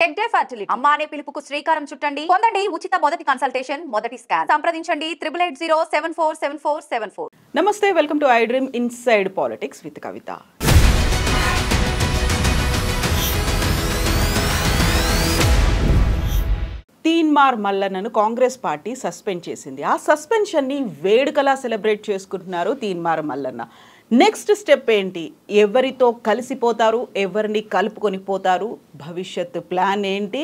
Tech day fertility అమ్మ అనే పిలుపుకు శ్రీకారం చుట్టండి. పొందండి ఉచిత మొదటి కన్సల్టేషన్, మొదటి స్కాన్. సంప్రదించండి 8880747474. నమస్తే, welcome to iDream inside politics with Kavitha. Teenmaar మల్లన్నను కాంగ్రెస్ పార్టీ సస్పెండ్ చేసింది. ఆ సస్పెన్షన్ని వేడుకలా సెలబ్రేట్ చేసుకుంటున్నారు తీన్మార్ మల్లన్న. నెక్స్ట్ స్టెప్ ఏంటి? ఎవరితో కలిసిపోతారు, ఎవరిని కలుపుకొని పోతారు, భవిష్యత్ ప్లాన్ ఏంటి?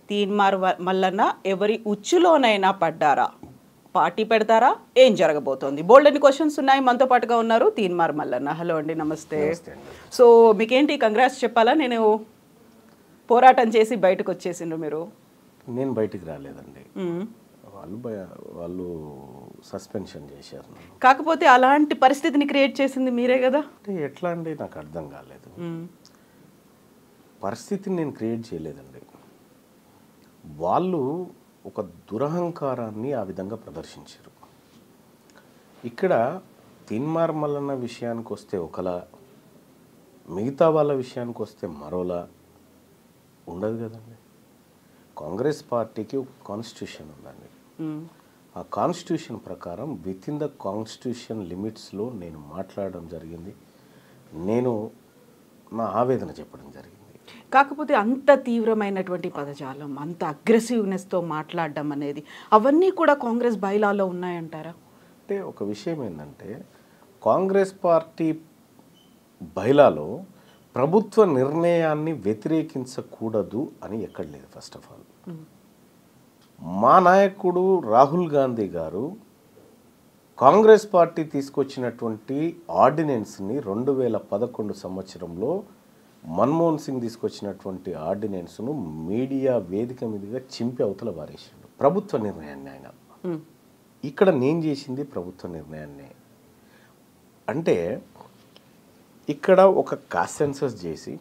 తీన్మార్ మల్లన్న ఎవరి ఉచ్చులోనైనా పడ్డారా? పార్టీ పెడతారా? ఏం జరగబోతోంది? బోల్డెన్ని క్వశ్చన్స్ ఉన్నాయి. మనతో పాటుగా ఉన్నారు తీన్మార్ మల్లన్న. హలో అండి, నమస్తే. సో మీకేంటి కంగ్రాట్స్ చెప్పాలా? నేను పోరాటం చేసి బయటకు వచ్చేసిండ్రు మీరు. నేను బయటికి రాలేదండి, వాళ్ళు సస్పెన్షన్ చేశారు. కాకపోతే అలాంటి పరిస్థితిని క్రియేట్ చేసింది మీరే కదా. అంటే ఎట్లా అండి, నాకు అర్థం కాలేదు. పరిస్థితిని నేను క్రియేట్ చేయలేదండి. వాళ్ళు ఒక దురహంకారాన్ని ఆ విధంగా ప్రదర్శించారు. ఇక్కడ తీన్మార్ మల్లన్న విషయానికి వస్తే ఒకలా, మిగతా వాళ్ళ విషయానికి వస్తే మరోలా ఉండదు కదండి. కాంగ్రెస్ పార్టీకి ఒక కాన్స్టిట్యూషన్ ఉందండి. ఆ కాన్స్టిట్యూషన్ ప్రకారం విత్ ఇన్ ద కాన్స్టిట్యూషన్ లిమిట్స్లో నేను మాట్లాడడం జరిగింది. నేను నా ఆవేదన చెప్పడం జరిగింది. కాకపోతే అంత తీవ్రమైనటువంటి పదజాలం, అంత అగ్రెసివ్నెస్తో మాట్లాడడం అనేది, అవన్నీ కూడా కాంగ్రెస్ బైలాలో ఉన్నాయంటారా? అంటే ఒక విషయం ఏంటంటే, కాంగ్రెస్ పార్టీ బైలాలో ప్రభుత్వ నిర్ణయాన్ని వ్యతిరేకించకూడదు అని ఎక్కడ లేదు. ఫస్ట్ ఆఫ్ ఆల్ మా నాయకుడు రాహుల్ గాంధీ గారు కాంగ్రెస్ పార్టీ తీసుకొచ్చినటువంటి ఆర్డినెన్స్ని 2011 సంవత్సరంలో మన్మోహన్ సింగ్ తీసుకొచ్చినటువంటి ఆర్డినెన్స్ను మీడియా వేదిక మీదుగా చింపి అవతల వారేసాడు. ప్రభుత్వ నిర్ణయాన్ని ఆయన. ఇక్కడ నేను చేసింది ప్రభుత్వ నిర్ణయాన్ని. అంటే ఇక్కడ ఒక క్యాస్ట్ సెన్సస్ చేసి,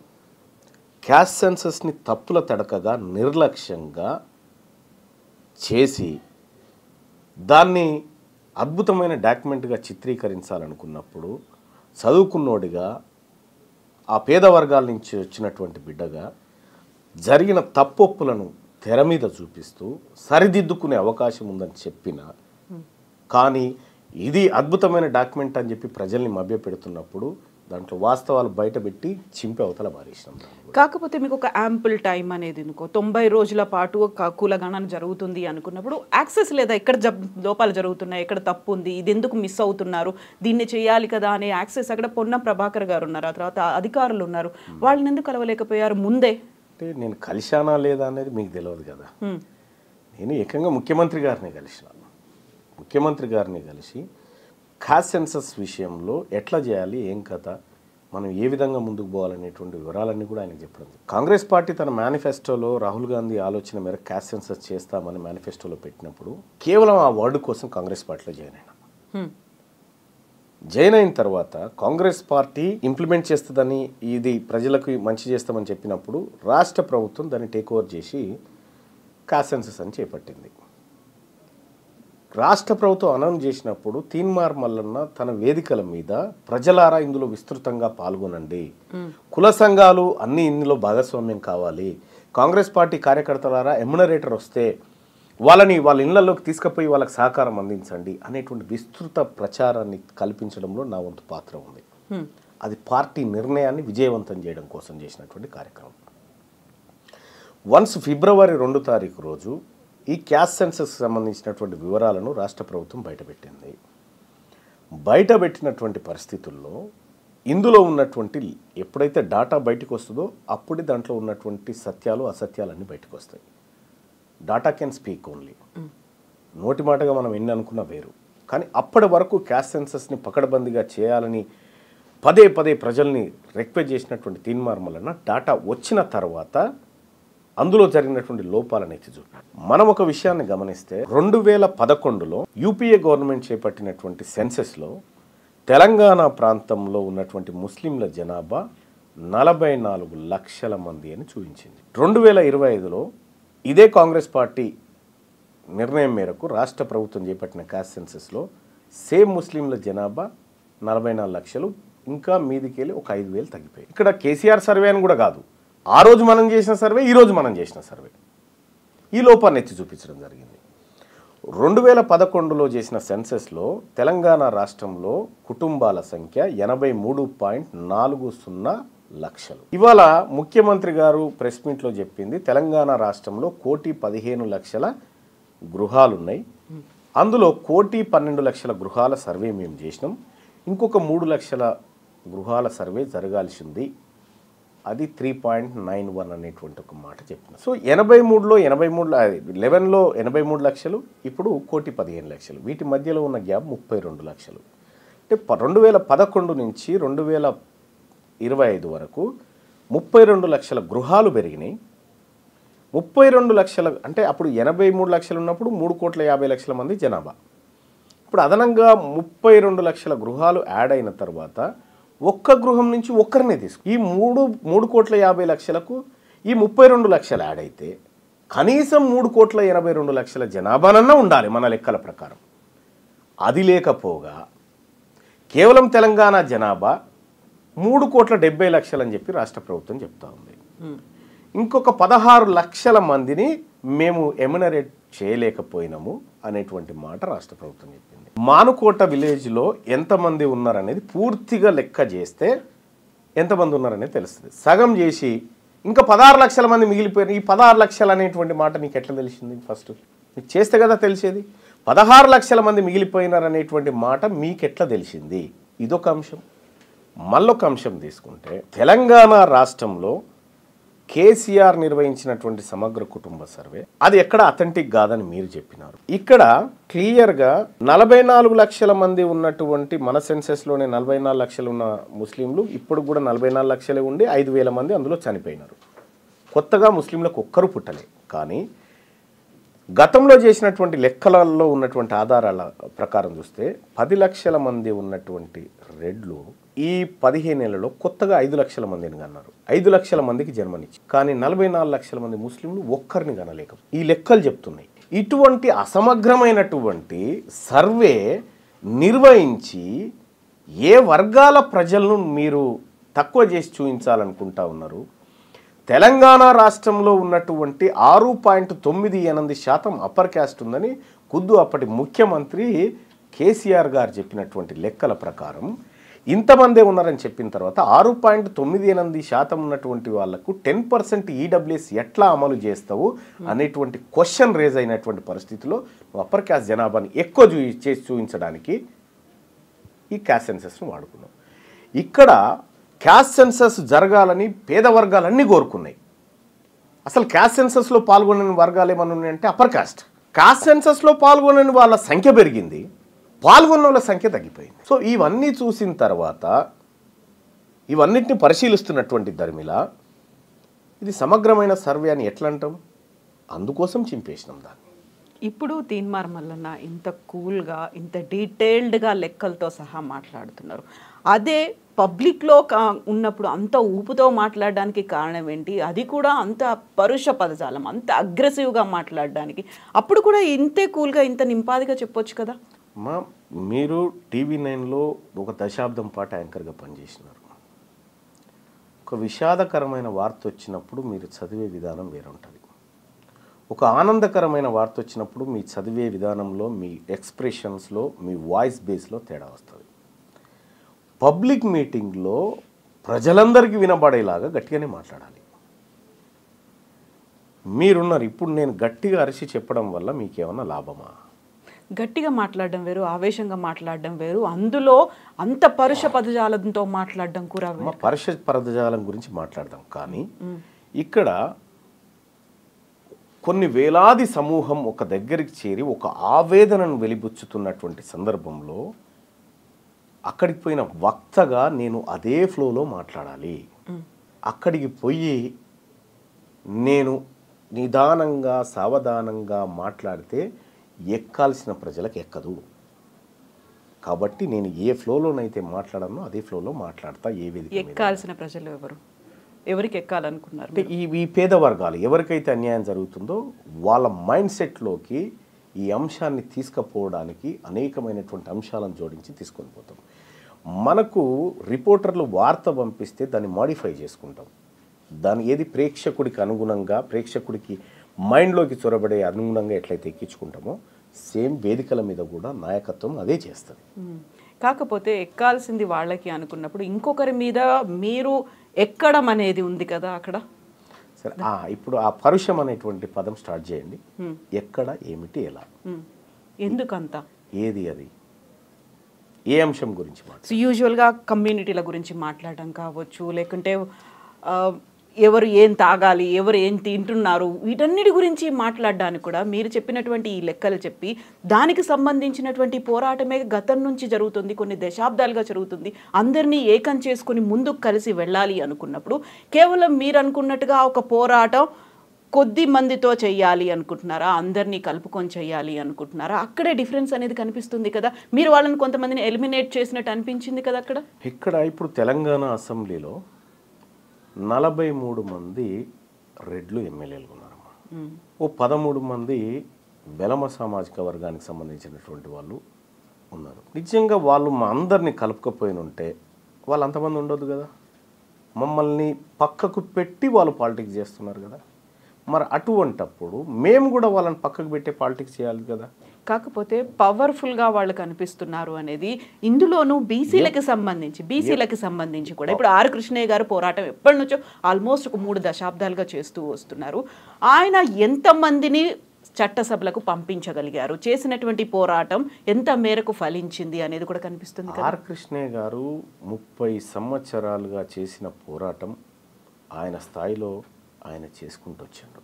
క్యాస్ట్ సెన్సస్ని తప్పుల తడకగా నిర్లక్ష్యంగా చేసి దాన్ని అద్భుతమైన డాక్యుమెంట్గా చిత్రీకరించాలనుకున్నప్పుడు, చదువుకున్నోడిగా ఆ పేద వర్గాల నుంచి వచ్చినటువంటి బిడ్డగా జరిగిన తప్పొప్పులను తెర మీద చూపిస్తూ సరిదిద్దుకునే అవకాశం ఉందని చెప్పిన, కానీ ఇది అద్భుతమైన డాక్యుమెంట్ అని చెప్పి ప్రజల్ని మభ్యపెడుతున్నప్పుడు దాంట్లో వాస్తవాలు బయటపెట్టి చింపి అవతల మారేసినాం. కాకపోతే మీకు ఒక యాంపుల్ టైం అనేది ఇంకో 90 రోజుల పాటు కులగణన జరుగుతుంది అనుకున్నప్పుడు యాక్సెస్ లేదా, ఎక్కడ లోపాలు జరుగుతున్నాయి, ఎక్కడ తప్పు ఉంది, ఇది ఎందుకు మిస్ అవుతున్నారు, దీన్ని చేయాలి కదా అనే యాక్సెస్ అక్కడ పొన్నం ప్రభాకర్ గారు ఉన్నారు, ఆ తర్వాత అధికారులు ఉన్నారు. వాళ్ళని ఎందుకు కలవలేకపోయారు ముందే? అంటే నేను కలిశానా లేదా అనేది మీకు తెలియదు కదా. నేను ఏకంగా ముఖ్యమంత్రి గారిని కలిసినాను. ముఖ్యమంత్రి గారిని కలిసి క్యాస్ట్ సెన్సస్ విషయంలో ఎట్లా చేయాలి, ఏం కథ, మనం ఏ విధంగా ముందుకు పోవాలనేటువంటి వివరాలన్నీ కూడా ఆయనకు చెప్పడం. కాంగ్రెస్ పార్టీ తన మేనిఫెస్టోలో రాహుల్ గాంధీ ఆలోచన మేర క్యాస్ట్ సెన్సస్ చేస్తామని మేనిఫెస్టోలో పెట్టినప్పుడు కేవలం ఆ వర్డ్ కోసం కాంగ్రెస్ పార్టీలో జాయిన్ అయిన తర్వాత కాంగ్రెస్ పార్టీ ఇంప్లిమెంట్ చేస్తుందని, ఇది ప్రజలకు మంచి చేస్తామని చెప్పినప్పుడు రాష్ట్ర ప్రభుత్వం దాన్ని టేక్ ఓవర్ చేసి క్యాస్ట్ సెన్సస్ అని చేపట్టింది. రాష్ట్ర ప్రభుత్వం అనౌన్స్ చేసినప్పుడు తీన్మార్ మల్లన్న తన వేదికల మీద ప్రజలారా ఇందులో విస్తృతంగా పాల్గొనండి, కుల సంఘాలు అన్ని ఇందులో భాగస్వామ్యం కావాలి, కాంగ్రెస్ పార్టీ కార్యకర్తలారా ఎమ్యునరేటర్ వస్తే వాళ్ళని వాళ్ళ ఇళ్లలోకి తీసుకుపోయి వాళ్ళకి సహకారం అందించండి అనేటువంటి విస్తృత ప్రచారాన్ని కల్పించడంలో నా వంతు పాత్ర ఉంది. అది పార్టీ నిర్ణయాన్ని విజయవంతం చేయడం కోసం చేసినటువంటి కార్యక్రమం. వన్స్ ఫిబ్రవరి 2 తారీఖు రోజు ఈ క్యాస్ట్ సెన్సస్ సంబంధించినటువంటి వివరాలను రాష్ట్ర ప్రభుత్వం బయటపెట్టింది. బయటపెట్టినటువంటి పరిస్థితుల్లో ఇందులో ఉన్నటువంటి ఎప్పుడైతే డాటా బయటకు వస్తుందో అప్పుడే దాంట్లో ఉన్నటువంటి సత్యాలు అసత్యాలన్నీ బయటకు వస్తాయి. Data can speak only. నోటి మాటగా మనం ఎన్ని అనుకున్నా వేరు. కానీ అప్పటి వరకు క్యాస్ట్ సెన్సస్ని పకడ్బందీగా చేయాలని పదే పదే ప్రజల్ని రిక్వెస్ట్ చేసినటువంటి తీన్మార్ మల్లన్న డాటా వచ్చిన తర్వాత అందులో జరిగినటువంటి లోపాలను ఎత్తి చూపారు. మనం ఒక విషయాన్ని గమనిస్తే 2011లో యూపీఏ గవర్నమెంట్ చేపట్టినటువంటి సెన్సెస్లో తెలంగాణ ప్రాంతంలో ఉన్నటువంటి ముస్లింల జనాభా 44 లక్షల మంది అని చూపించింది. 2025లో ఇదే కాంగ్రెస్ పార్టీ నిర్ణయం మేరకు రాష్ట్ర ప్రభుత్వం చేపట్టిన క్యాస్ట్ సెన్సెస్లో సేమ్ ముస్లింల జనాభా 44 లక్షలు, ఇంకా మీదికెళ్ళి ఒక 5,000 తగ్గిపోయాయి. ఇక్కడ కేసీఆర్ సర్వే అని కూడా కాదు, ఆ రోజు మనం చేసిన సర్వే, ఈరోజు మనం చేసిన సర్వే ఈ లోపాన్ని ఎత్తి చూపించడం జరిగింది. 2011లో చేసిన సెన్సెస్లో తెలంగాణ రాష్ట్రంలో కుటుంబాల సంఖ్య 83.40 లక్షలు. ఇవాళ ముఖ్యమంత్రి గారు ప్రెస్ మీట్లో చెప్పింది తెలంగాణ రాష్ట్రంలో 1,15,00,000 గృహాలున్నాయి. అందులో 1,12,00,000 గృహాల సర్వే మేము చేసినాం. ఇంకొక 3 లక్షల గృహాల సర్వే జరగాల్సింది. అది 3.91 అనేటువంటి ఒక మాట చెప్పిన. సో 83లో 11లో 83 లక్షలు, ఇప్పుడు 1,15,00,000. వీటి మధ్యలో ఉన్న గ్యాప్ 32 లక్షలు. అంటే 2011 నుంచి 2025 వరకు 32 లక్షల గృహాలు పెరిగినాయి. 32 లక్షల అంటే అప్పుడు 83 లక్షలు ఉన్నప్పుడు 3,50,00,000 మంది జనాభా. ఇప్పుడు అదనంగా 32 లక్షల గృహాలు యాడ్ అయిన తర్వాత ఒక్క గృహం నుంచి ఒక్కరినే తీసుకు ఈ 3,50,00,000కు ఈ 32 లక్షలు యాడ్ అయితే కనీసం 3,82,00,000 జనాభానన్నా ఉండాలి మన లెక్కల ప్రకారం. అది లేకపోగా కేవలం తెలంగాణ జనాభా 3,70,00,000 అని చెప్పి రాష్ట్ర ప్రభుత్వం చెప్తా ఉంది. ఇంకొక 16 లక్షల మందిని మేము ఎమ్యునరేట్ చేయలేకపోయినాము అనేటువంటి మాట రాష్ట్ర ప్రభుత్వం చెప్పింది. మానుకోట విలేజ్లో ఎంతమంది ఉన్నారనేది పూర్తిగా లెక్క చేస్తే ఎంతమంది ఉన్నారనేది తెలుస్తుంది. సగం చేసి ఇంకా 16 లక్షల మంది మిగిలిపోయారు. ఈ 16 లక్షలు అనేటువంటి మాట నీకు ఎట్లా తెలిసింది? ఫస్ట్ మీకు చేస్తే కదా తెలిసేది. 16 లక్షల మంది మిగిలిపోయినారనేటువంటి మాట మీకెట్లా తెలిసింది? ఇదొక అంశం. మళ్ళొక అంశం తీసుకుంటే తెలంగాణ రాష్ట్రంలో కేసీఆర్ నిర్వహించినటువంటి సమగ్ర కుటుంబ సర్వే అది ఎక్కడ అథెంటిక్ కాదని మీరు చెప్పినారు. ఇక్కడ క్లియర్గా 44 లక్షల మంది ఉన్నటువంటి మన సెన్సెస్లోనే 44 లక్షలు ఉన్న ముస్లింలు ఇప్పుడు కూడా 44 లక్షలే ఉండి 5,000 మంది అందులో చనిపోయినారు. కొత్తగా ముస్లింలకు ఒక్కరు పుట్టలే. కానీ గతంలో చేసినటువంటి లెక్కలలో ఉన్నటువంటి ఆధారాల ప్రకారం చూస్తే 10 లక్షల మంది ఉన్నటువంటి రెడ్లు ఈ 15 ఏళ్లలో కొత్తగా 5 లక్షల మందిని కన్నారు. 5 లక్షల మందికి జన్మనిచ్చి కానీ 44 లక్షల మంది ముస్లింలు ఒక్కరిని కనలేక ఈ లెక్కలు చెప్తున్నాయి. ఇటువంటి అసమగ్రమైనటువంటి సర్వే నిర్వహించి ఏ వర్గాల ప్రజలను మీరు తక్కువ చేసి చూపించాలనుకుంటా ఉన్నారు? తెలంగాణ రాష్ట్రంలో ఉన్నటువంటి 6.98% అప్పర్ క్యాస్ట్ ఉందని ఖుద్దు అప్పటి ముఖ్యమంత్రి కేసీఆర్ గారు చెప్పినటువంటి లెక్కల ప్రకారం ఇంతమందే ఉన్నారని చెప్పిన తర్వాత 6.98% ఉన్నటువంటి వాళ్లకు 10% ఈడబ్ల్యూఎస్ ఎట్లా అమలు చేస్తావు అనేటువంటి క్వశ్చన్ రేజ్ అయినటువంటి పరిస్థితిలో అప్పర్ క్యాస్ట్ జనాభాని ఎక్కువ చేసి చూపించడానికి ఈ క్యాస్ట్ సెన్సెస్ను వాడుకున్నాం. ఇక్కడ క్యాస్ట్ సెన్సస్ జరగాలని పేద వర్గాలన్నీ కోరుకున్నాయి. అసలు క్యాస్ట్ సెన్సస్లో పాల్గొనని వర్గాలు ఏమన్నా ఉన్నాయంటే అప్పర్ క్యాస్ట్. క్యాస్ట్ సెన్సస్లో పాల్గొనని వాళ్ళ సంఖ్య పెరిగింది, పాల్గొన్న వాళ్ళ సంఖ్య తగ్గిపోయింది. సో ఇవన్నీ చూసిన తర్వాత ఇవన్నిటిని పరిశీలిస్తున్నటువంటి ధర్మిల ఇది సమగ్రమైన సర్వే అని ఎట్లా అంటాం? అందుకోసం చింపేసినాం దాన్ని. ఇప్పుడు తీన్మార్ మల్లన్న ఇంత కూల్గా ఇంత డీటెయిల్డ్గా లెక్కలతో సహా మాట్లాడుతున్నారు. అదే పబ్లిక్లో ఉన్నప్పుడు అంత ఊపుతో మాట్లాడడానికి కారణం ఏంటి? అది కూడా అంత పరుష పదజాలం, అంత అగ్రెసివ్గా మాట్లాడడానికి. అప్పుడు కూడా ఇంతే కూల్గా ఇంత నింపాదిగా చెప్పొచ్చు కదా. మీరు TV9లో ఒక దశాబ్దం పాటు యాంకర్గా పనిచేసినారు. ఒక విషాదకరమైన వార్త వచ్చినప్పుడు మీరు చదివే విధానం వేరుంటుంది. ఒక ఆనందకరమైన వార్త వచ్చినప్పుడు మీ చదివే విధానంలో, మీ ఎక్స్ప్రెషన్స్లో, మీ వాయిస్ బేస్లో తేడా వస్తుంది. పబ్లిక్ మీటింగ్లో ప్రజలందరికీ వినబడేలాగా గట్టిగానే మాట్లాడాలి. మీరున్నారు. ఇప్పుడు నేను గట్టిగా అరిచి చెప్పడం వల్ల మీకేమన్నా లాభమా? గట్టిగా మాట్లాడడం వేరు, ఆవేశంగా మాట్లాడడం వేరు, అందులో అంత పరుష పదజాలంతో మాట్లాడడం కూడా వేరు. పరుష పదజాలం గురించి మాట్లాడదాం. కానీ ఇక్కడ కొన్ని వేలాది సమూహం ఒక దగ్గరికి చేరి ఒక ఆవేదనను వెలిబుచ్చుతున్నటువంటి సందర్భంలో అక్కడికి పోయిన వక్తగా నేను అదే ఫ్లోలో మాట్లాడాలి. అక్కడికి పోయి నేను నిదానంగా సావధానంగా మాట్లాడితే ఎక్కాల్సిన ప్రజలకు ఎక్కదు. కాబట్టి నేను ఏ ఫ్లోలోనైతే మాట్లాడానో అదే ఫ్లోలో మాట్లాడతా. ఏ వేదిక ఎక్కాల్సిన ప్రజలు ఎవరు? ఎవరికి ఎక్కాలనుకున్నారు? ఈ పేద వర్గాలు ఎవరికైతే అన్యాయం జరుగుతుందో వాళ్ళ మైండ్ సెట్లోకి ఈ అంశాన్ని తీసుకుపోవడానికి అనేకమైనటువంటి అంశాలను జోడించి తీసుకొని పోతాం. మనకు రిపోర్టర్లు వార్త పంపిస్తే దాన్ని మాడిఫై చేసుకుంటాం. దాని ఏది ప్రేక్షకుడికి అనుగుణంగా ప్రేక్షకుడికి మైండ్లోకి చొరబడే అనుగుణంగా ఎట్లయితే ఎక్కించుకుంటామో సేమ్ వేదికల మీద కూడా నాయకత్వం అదే చేస్తుంది. కాకపోతే ఎక్కాల్సింది వాళ్ళకి అనుకున్నప్పుడు ఇంకొకరి మీద మీరు ఎక్కడం అనేది ఉంది కదా అక్కడ. సరే, ఇప్పుడు ఆ పరుషం అనేటువంటి పదం స్టార్ట్ చేయండి. ఎక్కడ, ఏమిటి, ఎలా, ఎందుకంత, ఏది, అది ఏ అంశం గురించి సో యూజువల్గా కమ్యూనిటీల గురించి మాట్లాడడం కావచ్చు, లేకుంటే ఎవరు ఏం తాగాలి, ఎవరు ఏం తింటున్నారు, వీటన్నిటి గురించి మాట్లాడడానికి కూడా మీరు చెప్పినటువంటి ఈ లెక్కలు చెప్పి దానికి సంబంధించినటువంటి పోరాటమే గతం నుంచి జరుగుతుంది, కొన్ని దశాబ్దాలుగా జరుగుతుంది. అందరినీ ఏకం చేసుకొని ముందుకు కలిసి వెళ్ళాలి అనుకున్నప్పుడు కేవలం మీరు అనుకున్నట్టుగా ఒక పోరాటం కొద్ది మందితో చెయ్యాలి అనుకుంటున్నారా, అందరినీ కలుపుకొని చెయ్యాలి అనుకుంటున్నారా? అక్కడే డిఫరెన్స్ అనేది కనిపిస్తుంది కదా. మీరు వాళ్ళని కొంతమందిని ఎలిమినేట్ చేసినట్టు అనిపించింది కదా అక్కడ. ఇక్కడ ఇప్పుడు తెలంగాణ అసెంబ్లీలో 43 మంది రెడ్లు ఎమ్మెల్యేలు ఉన్నారమ్మా. ఓ 13 మంది వెలమ సామాజిక వర్గానికి సంబంధించినటువంటి వాళ్ళు ఉన్నారు. నిజంగా వాళ్ళు మా అందరినీ కలుపుకపోయిన ఉంటే వాళ్ళు అంతమంది ఉండొద్దు కదా. మమ్మల్ని పక్కకు పెట్టి వాళ్ళు పాలిటిక్స్ చేస్తున్నారు కదా. మరి అటువంటప్పుడు మేము కూడా వాళ్ళని పక్కకు పెట్టే పాలిటిక్స్ చేయాలి కదా. కాకపోతే పవర్ఫుల్గా వాళ్ళు కనిపిస్తున్నారు అనేది ఇందులోనూ బీసీలకి సంబంధించి కూడా ఇప్పుడు ఆర్ కృష్ణయ్య గారు పోరాటం ఎప్పటి నుంచో ఆల్మోస్ట్ ఒక 3 దశాబ్దాలుగా చేస్తూ వస్తున్నారు. ఆయన ఎంతమందిని చట్టసభలకు పంపించగలిగారు, చేసినటువంటి పోరాటం ఎంత మేరకు ఫలించింది అనేది కూడా కనిపిస్తుంది. ఆర్ కృష్ణయ్య గారు 30 సంవత్సరాలుగా చేసిన పోరాటం ఆయన స్థాయిలో ఆయన చేసుకుంటూ వచ్చాడు.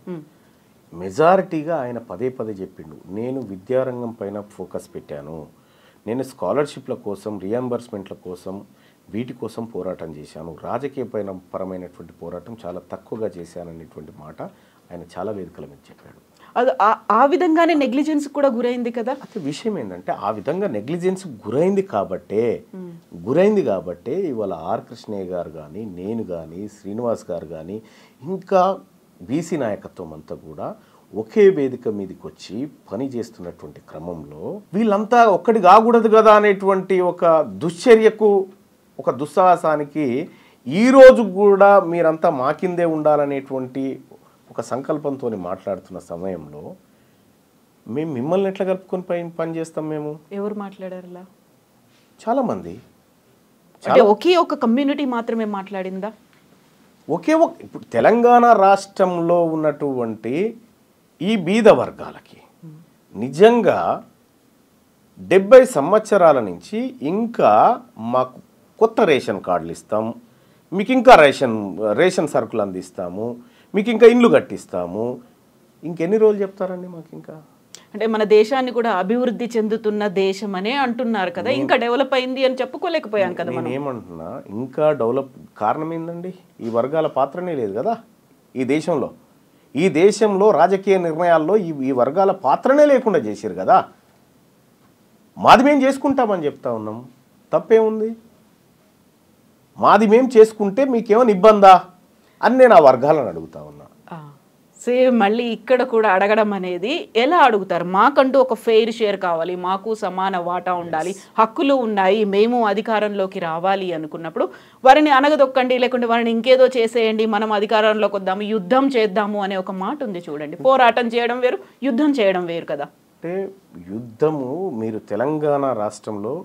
మెజారిటీగా ఆయన పదే చెప్పిండు, నేను విద్యారంగం పైన ఫోకస్ పెట్టాను, నేను స్కాలర్షిప్ల కోసం, రియంబర్స్మెంట్ల కోసం, వీటి కోసం పోరాటం చేశాను, రాజకీయ పరమైనటువంటి పోరాటం చాలా తక్కువగా చేశాననేటువంటి మాట ఆయన చాలా వేదికల మీద చెప్పాడు. అది ఆ విధంగానే నెగ్లిజెన్స్ కూడా గురైంది కదా. అయితే విషయం ఏంటంటే ఆ విధంగా నెగ్లిజెన్స్ గురైంది కాబట్టే ఇవాళ ఆర్ కృష్ణయ్య గారు కానీ, నేను కానీ, శ్రీనివాస్ గారు కానీ, ఇంకా బీసీ నాయకత్వం అంతా కూడా ఒకే వేదిక మీదకి వచ్చి పని చేస్తున్నటువంటి క్రమంలో వీళ్ళంతా ఒక్కటి కాకూడదు కదా అనేటువంటి ఒక దుశ్చర్యకు, ఒక దుస్సాహసానికి ఈరోజు కూడా మీరంతా మా కిందే ఉండాలనేటువంటి ఒక సంకల్పంతో మాట్లాడుతున్న సమయంలో మేము మిమ్మల్ని ఎట్లా కలుపుకొని పని చేస్తాం? మేము ఎవరు మాట్లాడారు? చాలామంది. ఒకే ఒక కమ్యూనిటీ మాత్రమే మాట్లాడిందా? ఇప్పుడు తెలంగాణ రాష్ట్రంలో ఉన్నటువంటి ఈ బీద వర్గాలకి నిజంగా 70 సంవత్సరాల నుంచి ఇంకా మాకు కొత్త రేషన్ కార్డులు ఇస్తాం, మీకు ఇంకా రేషన్ సరుకులు అందిస్తాము, మీకు ఇంకా ఇండ్లు కట్టిస్తాము, ఇంకెన్ని రోజులు చెప్తారండి మాకు? ఇంకా అంటే మన దేశాన్ని కూడా అభివృద్ధి చెందుతున్న దేశం అనే అంటున్నారు కదా, ఇంకా డెవలప్ అయింది అని చెప్పుకోలేకపోయాం కదా. నేను ఏమంటున్నా, ఇంకా డెవలప్ కారణం ఏందండి? ఈ వర్గాల పాత్రనే లేదు కదా ఈ దేశంలో రాజకీయ నిర్ణయాల్లో ఈ వర్గాల పాత్రనే లేకుండా చేశారు కదా. మాది మేము చేసుకుంటామని చెప్తా ఉన్నాం, తప్పేముంది? మాది మేము చేసుకుంటే మీకేమైనా ఇబ్బందా అని నేను ఆ వర్గాలను అడుగుతా ఉన్నా. సేమ్ మళ్ళీ ఇక్కడ కూడా అడగడం అనేది ఎలా అడుగుతారు? మాకంటూ ఒక ఫెయిర్ షేర్ కావాలి, మాకు సమాన వాటా ఉండాలి, హక్కులు ఉన్నాయి, మేము అధికారంలోకి రావాలి అనుకున్నప్పుడు వారిని అనగదొక్కండి, లేకుంటే వారిని ఇంకేదో చేసేయండి, మనం అధికారంలోకి వద్దాము, యుద్ధం చేద్దాము అనే ఒక మాట ఉంది చూడండి. పోరాటం చేయడం వేరు, యుద్ధం చేయడం వేరు కదా. అంటే యుద్ధము మీరు తెలంగాణ రాష్ట్రంలో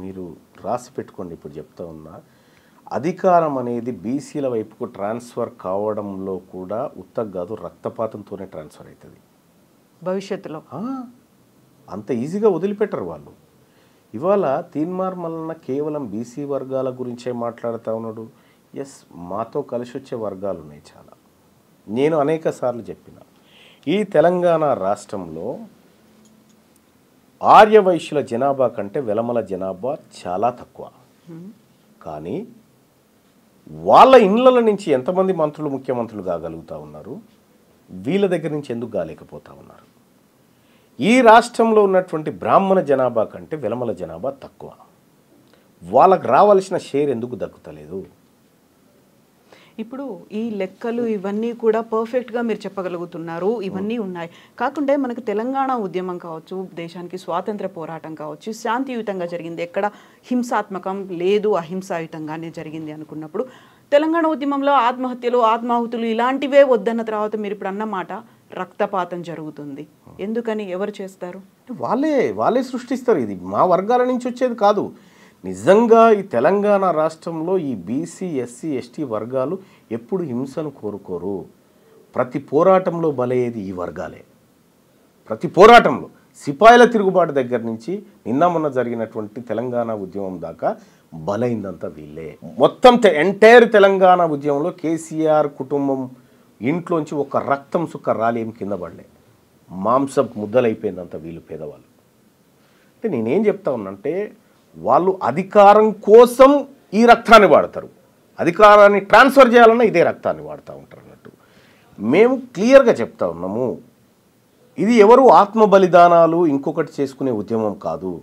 మీరు రాసి పెట్టుకోండి. ఇప్పుడు చెప్తా ఉన్నా, అధికారం అనేది బీసీల వైపుకు ట్రాన్స్ఫర్ కావడంలో కూడా కాదు, రక్తపాతంతోనే ట్రాన్స్ఫర్ అవుతుంది భవిష్యత్తులో. అంత ఈజీగా వదిలిపెట్టరు వాళ్ళు. ఇవాళ తీన్మార్ మల్లన్న కేవలం బీసీ వర్గాల గురించే మాట్లాడుతూ ఉన్నాడు. ఎస్, మాతో కలిసి వచ్చే వర్గాలు ఉన్నాయి చాలా. నేను అనేక సార్లు చెప్పిన, ఈ తెలంగాణ రాష్ట్రంలో ఆర్యవైశ్యుల జనాభా కంటే వెలమల జనాభా చాలా తక్కువ. కానీ వాళ్ళ ఇండ్ల నుంచి ఎంతమంది మంత్రులు, ముఖ్యమంత్రులు కాగలుగుతూ ఉన్నారు? వీళ్ళ దగ్గర నుంచి ఎందుకు కాలేకపోతా ఉన్నారు? ఈ రాష్ట్రంలో ఉన్నటువంటి బ్రాహ్మణ జనాభా కంటే వెలమల జనాభా తక్కువ. వాళ్ళకు రావాల్సిన షేర్ ఎందుకు దక్కుతలేదు? ఇప్పుడు ఈ లెక్కలు ఇవన్నీ కూడా పర్ఫెక్ట్గా మీరు చెప్పగలుగుతున్నారు, ఇవన్నీ ఉన్నాయి. కాకుంటే మనకు తెలంగాణ ఉద్యమం కావచ్చు, దేశానికి స్వాతంత్ర పోరాటం కావచ్చు, శాంతియుతంగా జరిగింది, ఎక్కడ హింసాత్మకం లేదు, అహింసాయుతంగానే జరిగింది అనుకున్నప్పుడు తెలంగాణ ఉద్యమంలో ఆత్మహత్యలు, ఆత్మాహుతులు ఇలాంటివే వద్దన్న తర్వాత మీరు ఇప్పుడు అన్నమాట రక్తపాతం జరుగుతుంది. ఎందుకని, ఎవరు చేస్తారు? వాళ్ళే సృష్టిస్తారు. ఇది మా వర్గాల నుంచి వచ్చేది కాదు. నిజంగా ఈ తెలంగాణ రాష్ట్రంలో ఈ బీసీ, ఎస్సీ, ఎస్టీ వర్గాలు ఎప్పుడు హింసను కోరుకోరు. ప్రతి పోరాటంలో బలయ్యేది ఈ వర్గాలే. ప్రతి పోరాటంలో సిపాయిల తిరుగుబాటు దగ్గర నుంచి నిన్న మొన్న జరిగినటువంటి తెలంగాణ ఉద్యమం దాకా బలైందంతా వీళ్ళే. మొత్తం ఎంటైర్ తెలంగాణ ఉద్యమంలో కేసీఆర్ కుటుంబం ఇంట్లోంచి ఒక రక్తం సుక్క రాలేం కింద పడలే. మాంసం ముద్దలైపోయిందంతా వీళ్ళు పేదవాళ్ళు. అంటే నేనేం చెప్తా ఉన్నానంటే, వాళ్ళు అధికారం కోసం ఈ రక్తాన్ని వాడతారు, అధికారాన్ని ట్రాన్స్ఫర్ చేయాలన్నా ఇదే రక్తాన్ని వాడుతూ ఉంటారు అన్నట్టు. మేము క్లియర్గా చెప్తా ఉన్నాము, ఇది ఎవరు ఆత్మ బలిదానాలు ఇంకొకటి చేసుకునే ఉద్యమం కాదు.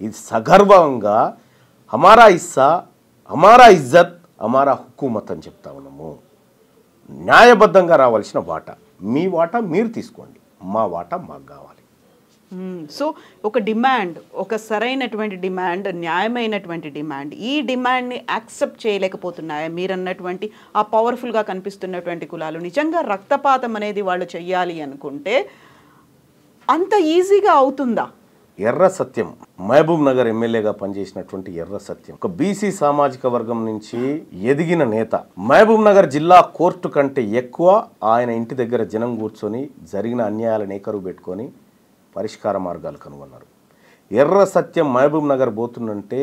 ఇది సగర్వంగా హమారా ఇస్సా, హమారా ఇజ్జత్, హమారా హుకూమత్ అని చెప్తా ఉన్నాము. న్యాయబద్ధంగా రావాల్సిన వాటా మీ వాటా మీరు తీసుకోండి, మా వాటా మాకు కావాలి. సో ఒక డిమాండ్, ఒక సరైనటువంటి డిమాండ్, న్యాయమైనటువంటి డిమాండ్, ఈ డిమాండ్ని యాక్సెప్ట్ చేయలేకపోతున్నాయా మీరన్నటువంటి ఆ పవర్ఫుల్గా కనిపిస్తున్నటువంటి కులాలు? నిజంగా రక్తపాతం అనేది వాళ్ళు చెయ్యాలి అనుకుంటే అంత ఈజీగా అవుతుందా? ఎర్ర సత్యం మహబూబ్ నగర్ ఎమ్మెల్యేగా పనిచేసినటువంటి ఎర్ర సత్యం ఒక బీసీ సామాజిక వర్గం నుంచి ఎదిగిన నేత. మహబూబ్ నగర్ జిల్లా కోర్టు కంటే ఎక్కువ ఆయన ఇంటి దగ్గర జనం కూర్చొని జరిగిన అన్యాయాలను ఏకరువు పెట్టుకొని పరిష్కార మార్గాలు కనుగొన్నారు. ఎర్ర సత్యం మహబూబ్ నగర్ పోతుందంటే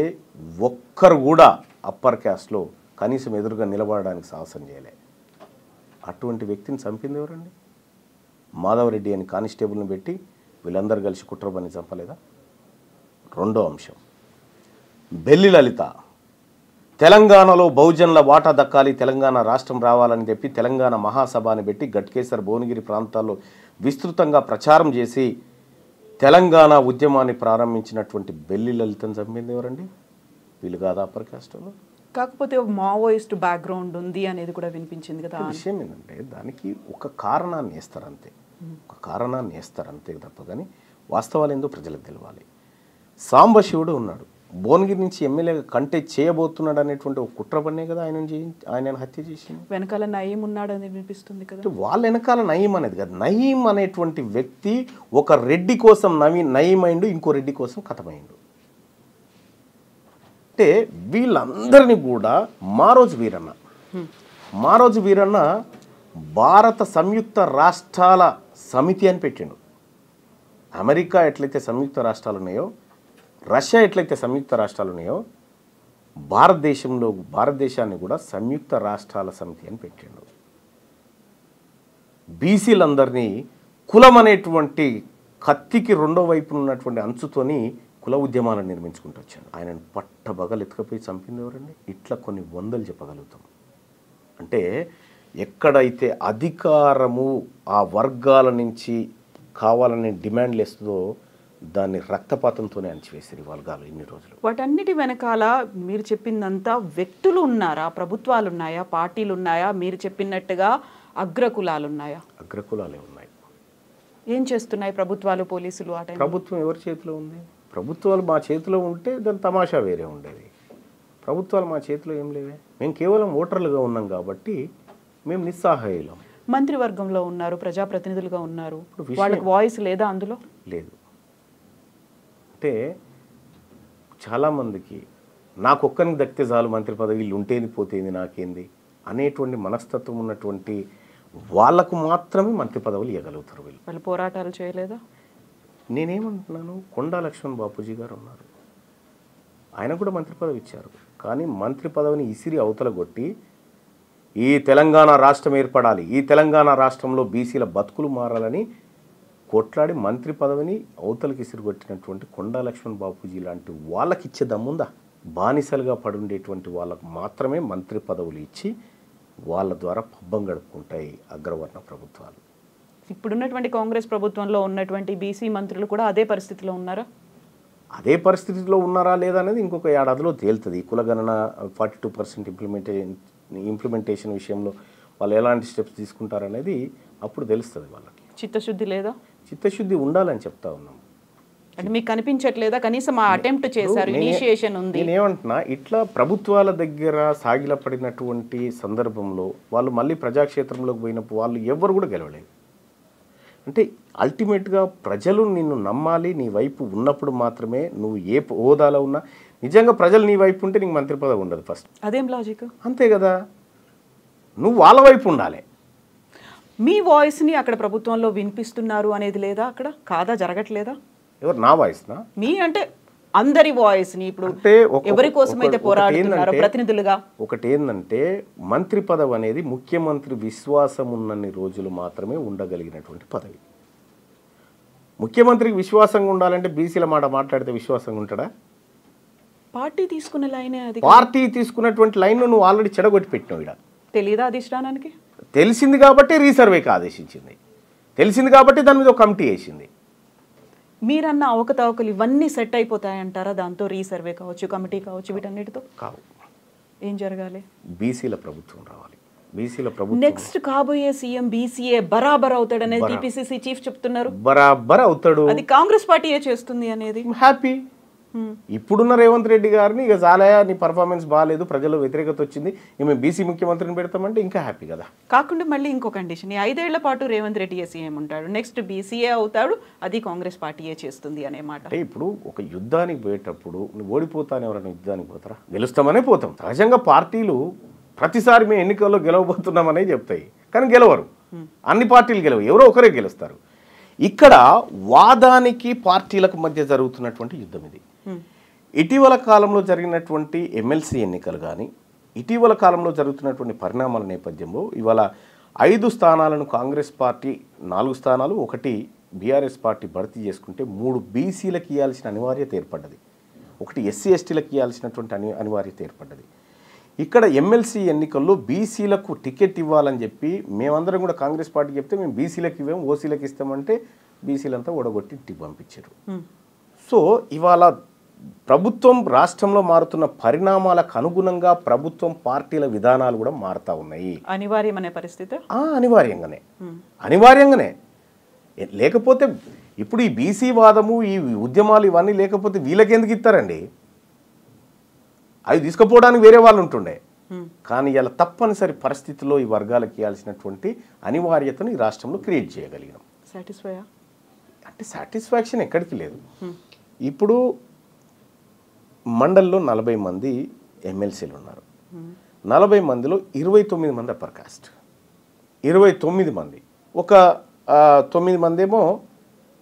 ఒక్కరు కూడా అప్పర్ క్యాస్ట్లో కనీసం ఎదురుగా నిలబడడానికి సాహసం చేయలే. అటువంటి వ్యక్తిని చంపింది ఎవరండి? మాధవరెడ్డి అని కానిస్టేబుల్ని పెట్టి వీళ్ళందరూ కలిసి కుట్రబని చంపలేదా? రెండో అంశం, బెల్లి లలిత తెలంగాణలో బహుజనుల వాటా దక్కాలి, తెలంగాణ రాష్ట్రం రావాలని చెప్పి తెలంగాణ మహాసభని పెట్టి గట్కేసర్, భువనగిరి ప్రాంతాల్లో విస్తృతంగా ప్రచారం చేసి తెలంగాణ ఉద్యమాన్ని ప్రారంభించినటువంటి బెల్లి లలితను చంపింది ఎవరండి? వీళ్ళు కాదా అప్పర్ కాస్ట్లో? కాకపోతే మావోయిస్ట్ బ్యాక్గ్రౌండ్ ఉంది అనేది కూడా వినిపించింది కదా. విషయం ఏంటంటే దానికి ఒక కారణాన్ని వేస్తారు అంతే, ఒక కారణాన్ని వేస్తారు అంతే తప్ప కానీ వాస్తవాలు ఏందో ప్రజలకు తెలవాలి. సాంబశివుడు ఉన్నాడు, భువనగిరి నుంచి ఎమ్మెల్యేగా కంటెస్ట్ చేయబోతున్నాడు అనేటువంటి ఒక కుట్రబన్నే కదా ఆయన హత్య చేసింది. వెనకాల నయీం ఉన్నాడు అని వినిపిస్తుంది కదా. వాళ్ళ వెనకాల నయీం అనేది కదా. నయీం అనేటువంటి వ్యక్తి ఒక రెడ్డి కోసం నయీం అయిండు, ఇంకో రెడ్డి కోసం కథమైండు. అంటే వీళ్ళందరినీ కూడా మారోజు వీరన్న భారత సంయుక్త రాష్ట్రాల సమితి అని పెట్టిండు. అమెరికా ఎట్లయితే సంయుక్త రాష్ట్రాలు ఉన్నాయో, రష్యా ఎట్లయితే సంయుక్త రాష్ట్రాలు ఉన్నాయో, భారతదేశాన్ని కూడా సంయుక్త రాష్ట్రాల సమితి అని పెట్టిండు. బీసీలందరినీ కులం అనేటువంటి కత్తికి రెండో వైపున ఉన్నటువంటి అంచుతోని కుల ఉద్యమాలను నిర్మించుకుంటూ వచ్చాడు. ఆయనను పట్టబగలు ఎత్తుకపోయి చంపింది ఎవరండి? ఇట్లా కొన్ని వందలు చెప్పగలుగుతాం. అంటే ఎక్కడైతే అధికారము ఆ వర్గాల నుంచి కావాలని డిమాండ్లు వేస్తుందో దాన్ని రక్తపాతంతోనే అణచివేసారు వర్గాలు ఇన్ని రోజులు. వాటన్నిటి వెనకాల మీరు చెప్పిందంతా వ్యక్తులు ఉన్నారా, ప్రభుత్వాలు ఉన్నాయా, పార్టీలు ఉన్నాయా, మీరు చెప్పినట్టుగా అగ్రకులాలు ఉన్నాయా? అగ్రకులాలే ఉన్నాయి. ఏం చేస్తున్నాయి ప్రభుత్వాలు, పోలీసులు? ఆ టైం ప్రభుత్వం ఎవరి చేతిలో ఉంది? ప్రభుత్వాలు మా చేతిలో ఉంటే దాని తమాషా వేరే ఉండేది. ప్రభుత్వాలు మా చేతిలో ఏం లేవే. మేము కేవలం ఓటర్లుగా ఉన్నాం కాబట్టి మేము నిస్సహాయులం. మంత్రివర్గంలో ఉన్నారు, ప్రజాప్రతినిధులుగా ఉన్నారు, వాళ్ళకి వాయిస్ లేదా అందులో? లేదు. అంటే చాలామందికి నాకు ఒక్కరికి దక్కితే చాలు మంత్రి పదవి, వీళ్ళు ఉంటేది పోతేంది నాకేంది అనేటువంటి మనస్తత్వం ఉన్నటువంటి వాళ్ళకు మాత్రమే మంత్రి పదవులు ఇవ్వగలుగుతారు. వాళ్ళు పోరాటాలు చేయలేదా? నేనేమంటున్నాను, కొండా లక్ష్మణ్ బాపూజీ గారు ఉన్నారు, ఆయన కూడా మంత్రి పదవి ఇచ్చారు. కానీ మంత్రి పదవిని ఇసిరి అవతల కొట్టి ఈ తెలంగాణ రాష్ట్రం ఏర్పడాలి, ఈ తెలంగాణ రాష్ట్రంలో బీసీల బతుకులు మారాలని కొట్లాడి మంత్రి పదవిని అవతలకి ఇసిరిగొట్టినటువంటి కొండా లక్ష్మణ్ బాపూజీ లాంటి వాళ్ళకి ఇచ్చే దమ్ముందా? బానిసలుగా పడుండేటువంటి వాళ్ళకు మాత్రమే మంత్రి పదవులు ఇచ్చి వాళ్ళ ద్వారా పబ్బం గడుపుకుంటాయి అగ్రవర్ణ ప్రభుత్వాలు. ఇప్పుడున్నటువంటి కాంగ్రెస్ ప్రభుత్వంలో ఉన్నటువంటి బీసీ మంత్రులు కూడా అదే పరిస్థితిలో ఉన్నారా? అదే పరిస్థితిలో ఉన్నారా లేదా అనేది ఇంకొక ఏడాదిలో తేలుతుంది. కులగణన 42% ఇంప్లిమెంట్ ఇంప్లిమెంటేషన్ విషయంలో వాళ్ళు ఎలాంటి స్టెప్స్ తీసుకుంటారనేది అప్పుడు తెలుస్తుంది వాళ్ళకి. చిత్తశుద్ధి లేదా? చిత్తశుద్ధి ఉండాలని చెప్తా ఉన్నాం. అంటే మీకు కనిపించట్లేదా? కనీసం ఆ అటెంప్ట్ చేశారు, ఇనిషియేషన్ ఉంది. నేనేమంటున్నా, ఇట్లా ప్రభుత్వాల దగ్గర సాగిలపడినటువంటి సందర్భంలో వాళ్ళు మళ్ళీ ప్రజాక్షేత్రంలోకి పోయినప్పుడు వాళ్ళు ఎవరు కూడా గెలవలేదు. అంటే అల్టిమేట్గా ప్రజలు నిన్ను నమ్మాలి, నీ వైపు ఉన్నప్పుడు మాత్రమే నువ్వు ఏ హోదాలో ఉన్నా. నిజంగా ప్రజలు నీ వైపు ఉంటే నీకు మంత్రి పదవి ఉండదు ఫస్ట్. అదేం లాజిక్? అంతే కదా, నువ్వు వాళ్ళ వైపు ఉండాలి. మీ వాయిస్ని అక్కడ ప్రభుత్వంలో వినిపిస్తున్నారు అనేది లేదా? అక్కడ కాదా, జరగట్లేదా? ఎవరు నా వాయిస్నా? మీ అంటే అందరి వాయిస్ని ఇప్పుడు ఎవరి కోసమైతే పోరాడుతున్నారో ప్రతినిధులుగా. ఒకటి ఏంటంటే, మంత్రి పదవి అనేది ముఖ్యమంత్రి విశ్వాసం ఉన్నన్ని రోజులు మాత్రమే ఉండగలిగినటువంటి పదవి. ముఖ్యమంత్రికి విశ్వాసంగా ఉండాలంటే బీసీల మాట మాట్లాడితే విశ్వాసంగా ఉంటాడా? పార్టీ తీసుకున్న లైనే అది. పార్టీ తీసుకున్నటువంటి లైన్ నువ్వు ఆల్రెడీ చెడగొట్టి పెట్టినావు. ఇక్కడ తెలీదా అధిష్టానానికి? తెలిసింది కాబట్టి రీసర్వేకి ఆదేశించింది, తెలిసింది కాబట్టి దాని మీద ఒక కమిటీ వేసింది. మీరన్న అవకతవకలు ఇవన్నీ సెట్ అయిపోతాయంటారా దాంతో? రీసర్వే కావచ్చు, కమిటీ కావచ్చు, వీటన్నిటితో కావు. ఏం జరగాలి? బీసీల ప్రభుత్వం రావాలి. బీసీల ప్రభుత్వం నెక్స్ట్ కాబోయే సీఎం బీసీఏ బరాబర్ అవుతాడనేది టీపీసీసీ చీఫ్ చెప్తున్నారు. బరాబర్ అవుతాడు, అది కాంగ్రెస్ పార్టీయే చేస్తుంది అనేది. హ్యాపీ. ఇప్పుడున్న రేవంత్ రెడ్డి గారిని ఇక చాలయా, నీ పర్ఫార్మెన్స్ బాగాలేదు, ప్రజల్లో వ్యతిరేకత వచ్చింది, మేము బీసీ ముఖ్యమంత్రిని పెడతామంటే ఇంకా హ్యాపీ కదా. కాకుండా మళ్ళీ ఇంకో కండిషన్, ఈ 5 ఏళ్ల పాటు రేవంత్ రెడ్డి సీఎం ఉంటాడు, నెక్స్ట్ బీసీఏ అవుతాడు, అది కాంగ్రెస్ పార్టీయే చేస్తుంది అనే మాట. అంటే ఇప్పుడు ఒక యుద్ధానికి పోయేటప్పుడు నువ్వు ఓడిపోతాను, ఎవరైనా యుద్ధానికి పోతారా? గెలుస్తామనే పోతాం. సహజంగా పార్టీలు ప్రతిసారి మేము ఎన్నికల్లో గెలవబోతున్నామనే చెప్తాయి, కానీ గెలవరు. అన్ని పార్టీలు గెలవు, ఎవరో ఒకరే గెలుస్తారు. ఇక్కడ వాదానికి పార్టీలకు మధ్య జరుగుతున్నటువంటి యుద్ధం ఇది. ఇటీవల కాలంలో జరిగినటువంటి ఎమ్మెల్సీ ఎన్నికలు కానీ, ఇటీవల కాలంలో జరుగుతున్నటువంటి పరిణామాల నేపథ్యంలో ఇవాళ 5 స్థానాలను కాంగ్రెస్ పార్టీ, 4 స్థానాలు, 1 బీఆర్ఎస్ పార్టీ భర్తీ చేసుకుంటే 3 బీసీలకు ఇవ్వాల్సిన అనివార్యత ఏర్పడ్డది, 1 ఎస్సీ ఎస్టీలకు ఇవ్వాల్సినటువంటి అనివార్యత ఏర్పడ్డది. ఇక్కడ ఎమ్మెల్సీ ఎన్నికల్లో బీసీలకు టికెట్ ఇవ్వాలని చెప్పి మేమందరం కూడా కాంగ్రెస్ పార్టీ చెప్తే మేము బీసీలకు ఇవ్వాము, ఓసీలకు ఇస్తామంటే బీసీలంతా ఓడగొట్టి ఇంటికి పంపించారు. సో ఇవాళ ప్రభుత్వం రాష్ట్రంలో మారుతున్న పరిణామాలకు అనుగుణంగా ప్రభుత్వం పార్టీల విధానాలు కూడా మారుతూ ఉన్నాయి. అనివార్యమనే పరిస్థితి. అనివార్యంగానే లేకపోతే ఇప్పుడు ఈ బీసీ వాదము, ఈ ఉద్యమాలు ఇవన్నీ లేకపోతే వీళ్ళకి ఎందుకు ఇస్తారండి? అవి తీసుకుపోవడానికి వేరే వాళ్ళు ఉంటుండే. కానీ ఇలా తప్పనిసరి పరిస్థితుల్లో ఈ వర్గాలకు ఇవ్వాల్సినటువంటి అనివార్యతను ఈ రాష్ట్రంలో క్రియేట్ చేయగలిగినాం. అంటే సాటిస్ఫాక్షన్ ఎక్కడికి లేదు. ఇప్పుడు మండల్లో 40 మంది ఎమ్మెల్సీలు ఉన్నారు. 40 మందిలో 29 మంది అప్పర్ కాస్ట్, 29 మంది, ఒక 9 మంది ఏమో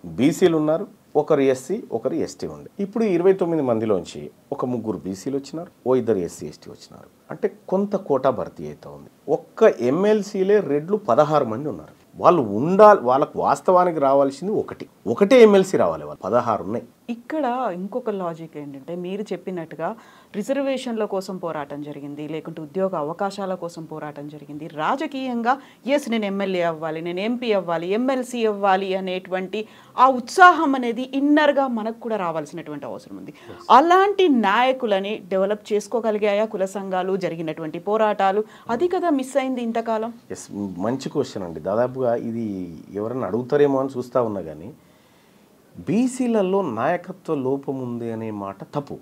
బీసీలు ఉన్నారు, ఒకరు ఎస్సీ, ఒకరు ఎస్టీ ఉంది. ఇప్పుడు 29 మందిలోంచి ఒక 3 బీసీలు వచ్చినారు, 2 ఎస్సీ ఎస్టీ వచ్చినారు. అంటే కొంత కోటా భర్తీ అవుతా ఉంది. ఒక్క ఎమ్మెల్సీలే రెడ్లు 16 మంది ఉన్నారు. వాళ్ళు ఉండాలి, వాళ్ళకు వాస్తవానికి రావాల్సింది ఒకటే ఎమ్మెల్సీ రావాలి, వాళ్ళు 16 ఉన్నాయి. ఇక్కడ ఇంకొక లాజిక్ ఏంటంటే, మీరు చెప్పినట్టుగా రిజర్వేషన్ల కోసం పోరాటం జరిగింది, లేకుంటే ఉద్యోగ అవకాశాల కోసం పోరాటం జరిగింది. రాజకీయంగా నేను ఎమ్మెల్యే అవ్వాలి, నేను ఎంపీ అవ్వాలి, ఎమ్మెల్సీ అవ్వాలి అనేటువంటి ఆ ఉత్సాహం అనేది ఇన్నర్గా మనకు కూడా రావాల్సినటువంటి అవసరం ఉంది. అలాంటి నాయకులని డెవలప్ చేసుకోగలిగాయా కుల సంఘాలు, జరిగినటువంటి పోరాటాలు? అది కదా మిస్ అయింది ఇంతకాలం. మంచి క్వశ్చన్ అండి. దాదాపుగా ఇది ఎవరైనా అడుగుతారేమో అని చూస్తూ ఉన్నా, కానీ బీసీలలో నాయకత్వ లోపం ఉంది అనే మాట తప్పు.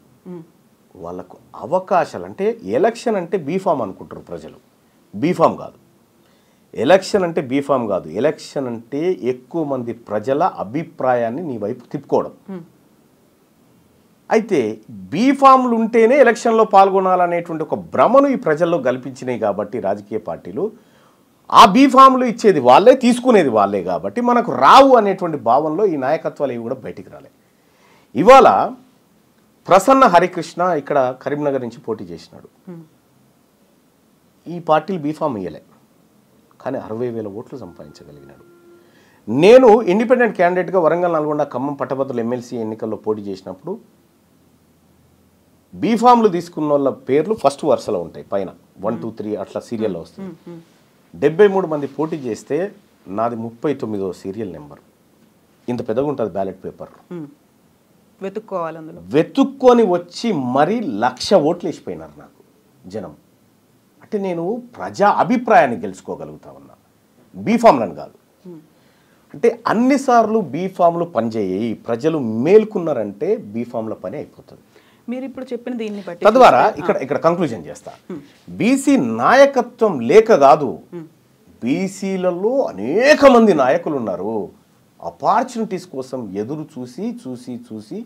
వాళ్ళకు అవకాశాలు అంటే ఎలక్షన్ అంటే బీఫామ్ అనుకుంటారు ప్రజలు. బీఫామ్ కాదు ఎలక్షన్ అంటే, బీఫామ్ కాదు ఎలక్షన్ అంటే ఎక్కువ మంది ప్రజల అభిప్రాయాన్ని నీ వైపు తిప్పుకోవడం. అయితే బీఫామ్లు ఉంటేనే ఎలక్షన్లో పాల్గొనాలనేటువంటి ఒక భ్రమను ఈ ప్రజల్లో కల్పించినాయి కాబట్టి రాజకీయ పార్టీలు ఆ బీఫామ్లు ఇచ్చేది వాళ్ళే, తీసుకునేది వాళ్ళే కాబట్టి మనకు రావు అనేటువంటి భావనలో ఈ నాయకత్వాలు ఇవి కూడా బయటికి రాలే. ఇవాళ ప్రసన్న హరికృష్ణ ఇక్కడ కరీంనగర్ నుంచి పోటీ చేసినాడు. ఈ పార్టీలు బీఫామ్ ఇయ్యలే, కానీ 60,000 ఓట్లు సంపాదించగలిగినాడు. నేను ఇండిపెండెంట్ క్యాండిడేట్గా వరంగల్, నల్గొండ, ఖమ్మం పట్టభద్రుల ఎమ్మెల్సీ ఎన్నికల్లో పోటీ చేసినప్పుడు బీఫామ్లు తీసుకున్న వాళ్ళ పేర్లు ఫస్ట్ వరుసలో ఉంటాయి, పైన 1, 2, 3 అట్లా సీరియల్లో వస్తుంది. 73 మంది పోటీ చేస్తే నాది 39వ సీరియల్ నెంబర్. ఇంత పెద్దగా ఉంటుంది బ్యాలెట్ పేపర్. వెతుక్కోవాలి, అందులో వెతుక్కొని వచ్చి మరీ 1,00,000 ఓట్లు వేసిపోయినారు నాకు జనం. అంటే నేను ప్రజా అభిప్రాయాన్ని గెలుచుకోగలుగుతా ఉన్నా, బీఫామ్లను కాదు. అంటే అన్నిసార్లు బీఫామ్లు పనిచేయి, ప్రజలు మేల్కున్నారంటే బీఫామ్ల పని అయిపోతుంది. మీరు ఇప్పుడు చెప్పిన దీన్ని బట్టి తద్వారా ఇక్కడ కంక్లూజన్ చేస్తా, బీసీ నాయకత్వం లేక కాదు, బీసీలలో అనేక మంది నాయకులు ఉన్నారు. ఆపర్చునిటీస్ కోసం ఎదురు చూసి చూసి చూసి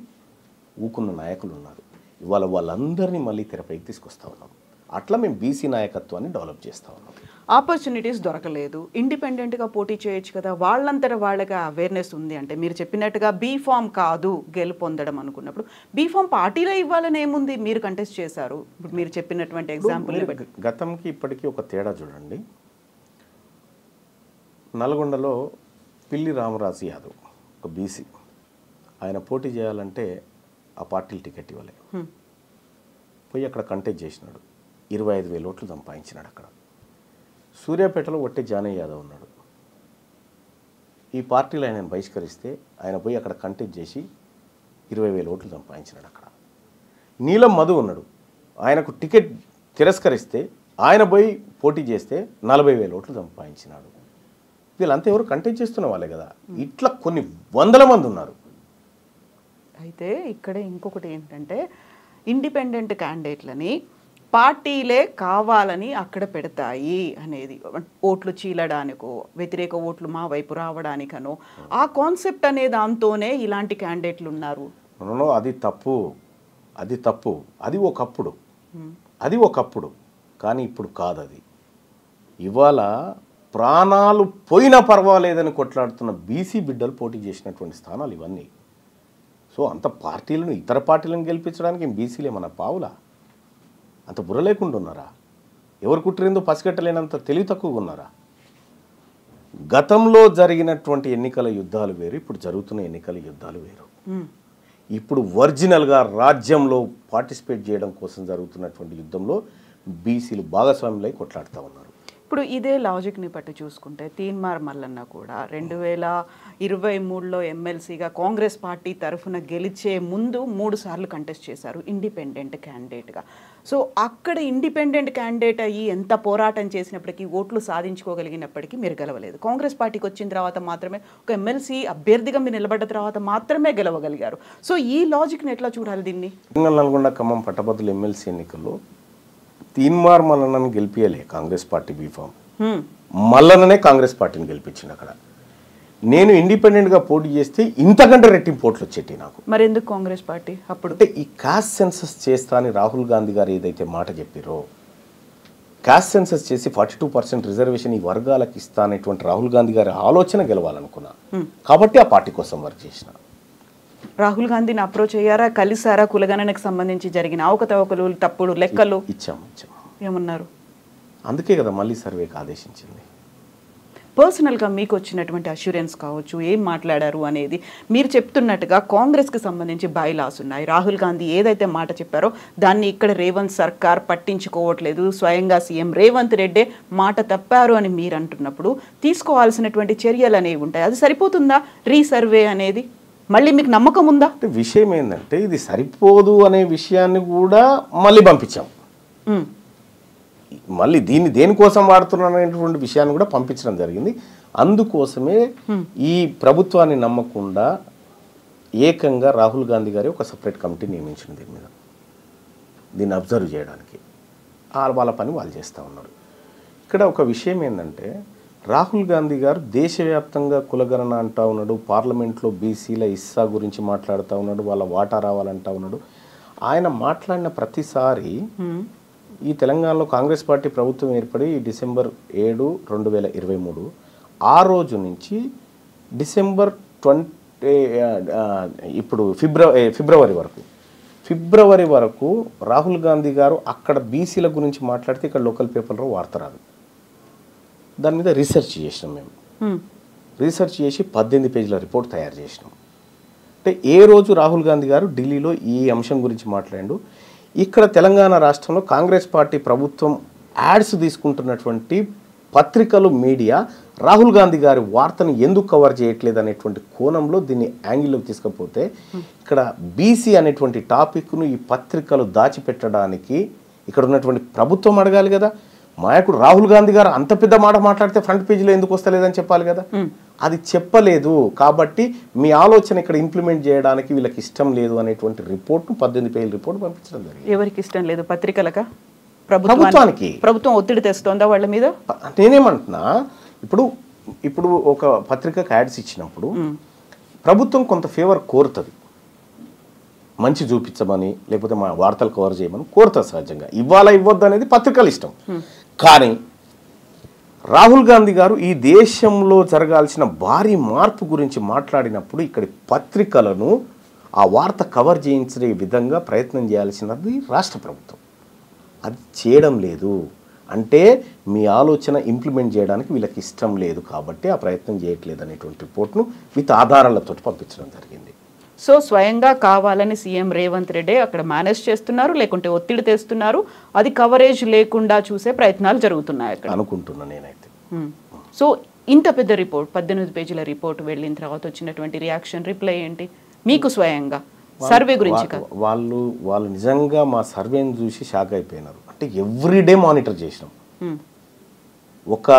ఊకున్న నాయకులు ఉన్నారు. ఇవాళ వాళ్ళందరినీ మళ్ళీ తెరపైకి తీసుకొస్తా ఉన్నాం. అట్లా మేము బీసీ నాయకత్వాన్ని డెవలప్ చేస్తా ఉన్నాం. ఆపర్చునిటీస్ దొరకలేదు, ఇండిపెండెంట్గా పోటీ చేయొచ్చు కదా, వాళ్ళంతట వాళ్ళకి అవేర్నెస్ ఉంది అంటే మీరు చెప్పినట్టుగా బీఫామ్ కాదు గెలుపొందడం అనుకున్నప్పుడు బీఫామ్ పార్టీలో ఇవ్వాలని ఏముంది, మీరు కంటెస్ట్ చేశారు. ఇప్పుడు మీరు చెప్పినటువంటి ఎగ్జాంపుల్ గతంకి ఇప్పటికీ ఒక తేడా చూడండి. నల్గొండలో పిల్లి రామరాజు యాదవ్ ఒక బీసీ, ఆయన పోటీ చేయాలంటే ఆ పార్టీలు టికెట్ ఇవ్వలే, పోయి అక్కడ కంటెస్ట్ చేసినాడు, 25,000 ఓట్లు సంపాదించినాడు. అక్కడ సూర్యాపేటలో ఒట్టే జానయ్య యాదవ్ ఉన్నాడు, ఈ పార్టీలో ఆయన బహిష్కరిస్తే ఆయన పోయి అక్కడ కంటెస్ట్ చేసి 20,000 ఓట్లు సంపాదించినాడు. అక్కడ నీలం మధు ఉన్నాడు, ఆయనకు టికెట్ తిరస్కరిస్తే ఆయన పోయి పోటీ చేస్తే 40,000 ఓట్లు సంపాదించినాడు. వీళ్ళంతా ఎవరు కంటెస్ట్ చేస్తున్న వాళ్ళే కదా. ఇట్లా కొన్ని వందల మంది ఉన్నారు. అయితే ఇక్కడ ఇంకొకటి ఏంటంటే ఇండిపెండెంట్ క్యాండిడేట్లని పార్టీలే కావాలని అక్కడ పెడతాయి అనేది, ఓట్లు చీలడానికో వ్యతిరేక ఓట్లు మా వైపు రావడానికనో ఆ కాన్సెప్ట్ అనే దాంతోనే ఇలాంటి క్యాండిడేట్లు ఉన్నారు. అది తప్పు, అది తప్పు. అది ఒకప్పుడు కానీ ఇప్పుడు కాదు. అది ఇవాళ ప్రాణాలు పోయినా పర్వాలేదని కొట్లాడుతున్న బీసీ బిడ్డలు పోటీ చేసినటువంటి స్థానాలు ఇవన్నీ. సో అంత పార్టీలను, ఇతర పార్టీలను గెలిపించడానికి బీసీలే మన పావులా? అంత బుర్ర లేకుండా ఉన్నారా? ఎవరు కుట్టిరిందో పసిగట్టలేనంత తెలివి తక్కువగా ఉన్నారా? గతంలో జరిగినటువంటి ఎన్నికల యుద్ధాలు వేరు, ఇప్పుడు జరుగుతున్న ఎన్నికల యుద్ధాలు వేరు. ఇప్పుడు ఒరిజినల్గా రాజ్యంలో పార్టిసిపేట్ చేయడం కోసం జరుగుతున్నటువంటి యుద్ధంలో బీసీలు భాగస్వాములై కొట్లాడుతూ ఉన్నారు. ఇప్పుడు ఇదే లాజిక్ని బట్టి చూసుకుంటే తీన్మార్ మల్లన్న కూడా 2023లో ఎమ్మెల్సీగా కాంగ్రెస్ పార్టీ తరఫున గెలిచే ముందు 3 సార్లు కంటెస్ట్ చేశారు ఇండిపెండెంట్ క్యాండిడేట్గా. సో అక్కడ ఇండిపెండెంట్ క్యాండిడేట్ అయ్యి ఎంత పోరాటం చేసినప్పటికీ, ఓట్లు సాధించుకోగలిగినప్పటికీ మీరు గెలవలేదు. కాంగ్రెస్ పార్టీకి వచ్చిన తర్వాత మాత్రమే, ఒక ఎమ్మెల్సీ అభ్యర్థిగా మీరు నిలబడ్డ తర్వాత మాత్రమే గెలవగలిగారు. సో ఈ లాజిక్ని ఎట్లా చూడాలి దీన్ని? నల్గొండ ఖమ్మం పట్టభద్రుల ఎమ్మెల్సీ ఎన్నికల్లో తీన్మార్ మల్లన్నను గెలిపియలే కాంగ్రెస్ పార్టీ బీఫామ్, మల్లన్ననే కాంగ్రెస్ పార్టీని గెలిపించింది. అక్కడ నేను ఇండిపెండెంట్గా పోటీ చేస్తే ఇంతకంటే రెట్టింపు ఓట్లు వచ్చేటి నాకు. మరి ఎందుకు కాంగ్రెస్ పార్టీ అప్పుడు? అంటే ఈ కాస్ట్ సెన్సస్ చేస్తా అని రాహుల్ గాంధీ గారు ఏదైతే మాట చెప్పారో, కాస్ట్ సెన్సస్ చేసి 42% రిజర్వేషన్ ఈ వర్గాలకు ఇస్తా అనేటువంటి రాహుల్ గాంధీ గారి ఆలోచన గెలవాలనుకున్నా, కాబట్టి ఆ పార్టీ కోసం వర్క్ చేసిన. రాహుల్ గాంధీని అప్రోచ్ అయ్యారా, కలిసారా? కులగణనకు సంబంధించి జరిగిన అవకతవకలు, తప్పుడు లెక్కలు ఇచ్చాము. ఏమన్నారు? అందుకే కదా మళ్ళీ సర్వేకి ఆదేశించింది. పర్సనల్గా మీకు వచ్చినటువంటి అష్యూరెన్స్ కావచ్చు, ఏం మాట్లాడారు అనేది. మీరు చెప్తున్నట్టుగా కాంగ్రెస్కి సంబంధించి బైలాస్ ఉన్నాయి. రాహుల్ గాంధీ ఏదైతే మాట చెప్పారో దాన్ని ఇక్కడ రేవంత్ సర్కార్ పట్టించుకోవట్లేదు, స్వయంగా సీఎం రేవంత్ రెడ్డే మాట తప్పారు అని మీరు అంటున్నప్పుడు తీసుకోవాల్సినటువంటి చర్యలు అనేవి ఉంటాయి. అది సరిపోతుందా రీసర్వే అనేది? మళ్ళీ మీకు నమ్మకం ఉందా? అంటే విషయం ఏంటంటే ఇది సరిపోదు అనే విషయాన్ని కూడా మళ్ళీ పంపించాం. మళ్ళీ దీన్ని దేనికోసం వాడుతున్నాను అనేటువంటి విషయాన్ని కూడా పంపించడం జరిగింది. అందుకోసమే ఈ ప్రభుత్వాన్ని నమ్మకుండా ఏకంగా రాహుల్ గాంధీ గారి ఒక సపరేట్ కమిటీ నియమించిన దీని మీద, దీన్ని అబ్జర్వ్ చేయడానికి. వాళ్ళ పని వాళ్ళు చేస్తూ ఉన్నారు. ఇక్కడ ఒక విషయం ఏంటంటే రాహుల్ గాంధీ గారు దేశవ్యాప్తంగా కులగణన అంటూ ఉన్నాడు, పార్లమెంట్లో బీసీల ఇస్సా గురించి మాట్లాడుతూ ఉన్నాడు, వాళ్ళ వాటా రావాలంటూ ఉన్నాడు. ఆయన మాట్లాడిన ప్రతిసారి ఈ తెలంగాణలో కాంగ్రెస్ పార్టీ ప్రభుత్వం ఏర్పడి December 7, 2023 ఆ రోజు నుంచి December 20 ఇప్పుడు ఫిబ్రవరి వరకు రాహుల్ గాంధీ గారు అక్కడ బీసీల గురించి మాట్లాడితే ఇక్కడ లోకల్ పేపర్లో వార్త రాదు. దాని మీద రీసెర్చ్ చేసినాం మేము. రీసెర్చ్ చేసి 18 పేజీల రిపోర్ట్ తయారు చేసినాం. అంటే ఏ రోజు రాహుల్ గాంధీ గారు ఢిల్లీలో ఈ అంశం గురించి మాట్లాడాడు, ఇక్కడ తెలంగాణ రాష్ట్రంలో కాంగ్రెస్ పార్టీ ప్రభుత్వం యాడ్స్ తీసుకుంటున్నటువంటి పత్రికలు, మీడియా రాహుల్ గాంధీ గారి వార్తను ఎందుకు కవర్ చేయట్లేదు అనేటువంటి కోణంలో దీన్ని యాంగిల్లోకి తీసుకపోతే ఇక్కడ బీసీ అనేటువంటి టాపిక్ను ఈ పత్రికలు దాచిపెట్టడానికి ఇక్కడ ఉన్నటువంటి ప్రభుత్వం అడగాలి కదా. నాయకుడు రాహుల్ గాంధీ గారు అంత పెద్ద మాట మాట్లాడితే ఫ్రంట్ పేజీలో ఎందుకు వస్తలేదని చెప్పాలి కదా. అది చెప్పలేదు కాబట్టి మీ ఆలోచన ఇక్కడ ఇంప్లిమెంట్ చేయడానికి వీళ్ళకి ఇష్టం లేదు అనేటువంటి రిపోర్ట్ 18 పేజీల రిపోర్ట్ పంపించడం జరిగింది. ఎవరికి ఇష్టం లేదు? పత్రికలక? ప్రభుత్వానికి. ప్రభుత్వం ఒత్తిడి తెస్తోందా వాళ్ళ మీద? నేనేమంటున్నా, ఇప్పుడు ఒక పత్రికకు యాడ్స్ ఇచ్చినప్పుడు ప్రభుత్వం కొంత ఫేవర్ కోరుతుంది, మంచి చూపించమని లేకపోతే మా వార్తలు కవర్ చేయమని కోరుతుంది సహజంగా. ఇవ్వద్దు అనేది పత్రికల ఇష్టం. కానీ రాహుల్ గాంధీ గారు ఈ దేశంలో జరగాల్సిన భారీ మార్పు గురించి మాట్లాడినప్పుడు ఇక్కడి పత్రికలను ఆ వార్త కవర్ చేయించే విధంగా ప్రయత్నం చేయాల్సినది రాష్ట్ర ప్రభుత్వం. అది చేయడం లేదు. అంటే మీ ఆలోచన ఇంప్లిమెంట్ చేయడానికి వీళ్ళకి ఇష్టం లేదు కాబట్టి ఆ ప్రయత్నం చేయట్లేదు అనేటువంటి రిపోర్ట్ను విత్ ఆధారాలతో పంపించడం జరిగింది. సో స్వయంగా కావాలని సీఎం రేవంత్ రెడ్డి అక్కడ మేనేజ్ చేస్తున్నారు, లేకుంటే ఒత్తిడి తెస్తున్నారు, అది కవరేజ్ లేకుండా చూసే ప్రయత్నాలు జరుగుతున్నాయి అక్కడ అనుకుంటున్నా నేనైతే. సో ఇంత పెద్ద రిపోర్ట్ 18 పేజీల రిపోర్ట్ వెళ్ళిన తర్వాత వచ్చినటువంటి రియాక్షన్, రిప్లై ఏంటి మీకు స్వయంగా సర్వే గురించి? వాళ్ళు నిజంగా మా సర్వేని చూసి షాక్ అయిపోయినారు. అంటే ఎవ్రీడే మానిటర్ చేసినాం. ఒక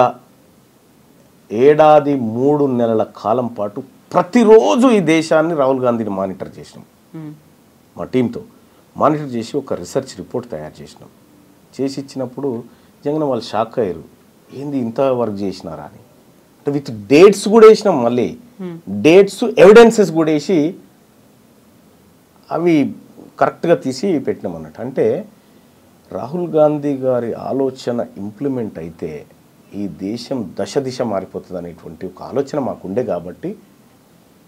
ఏడాది 3 నెలల కాలం పాటు ప్రతిరోజు ఈ దేశాన్ని రాహుల్ గాంధీని మానిటర్ చేసినాం. మా టీంతో మానిటర్ చేసి ఒక రీసెర్చ్ రిపోర్ట్ తయారు చేసినాం. చేసి ఇచ్చినప్పుడు నిజంగా వాళ్ళు షాక్ అయ్యారు, ఏంది ఇంత వర్క్ చేసినారా అని. అంటే విత్ డేట్స్ కూడా వేసినాం, మళ్ళీ డేట్స్ ఎవిడెన్సెస్ కూడా వేసి అవి కరెక్ట్గా తీసి పెట్టినాం అన్నట్టు. అంటే రాహుల్ గాంధీ గారి ఆలోచన ఇంప్లిమెంట్ అయితే ఈ దేశం దశ మారిపోతుంది అనేటువంటి ఒక ఆలోచన మాకుండే కాబట్టి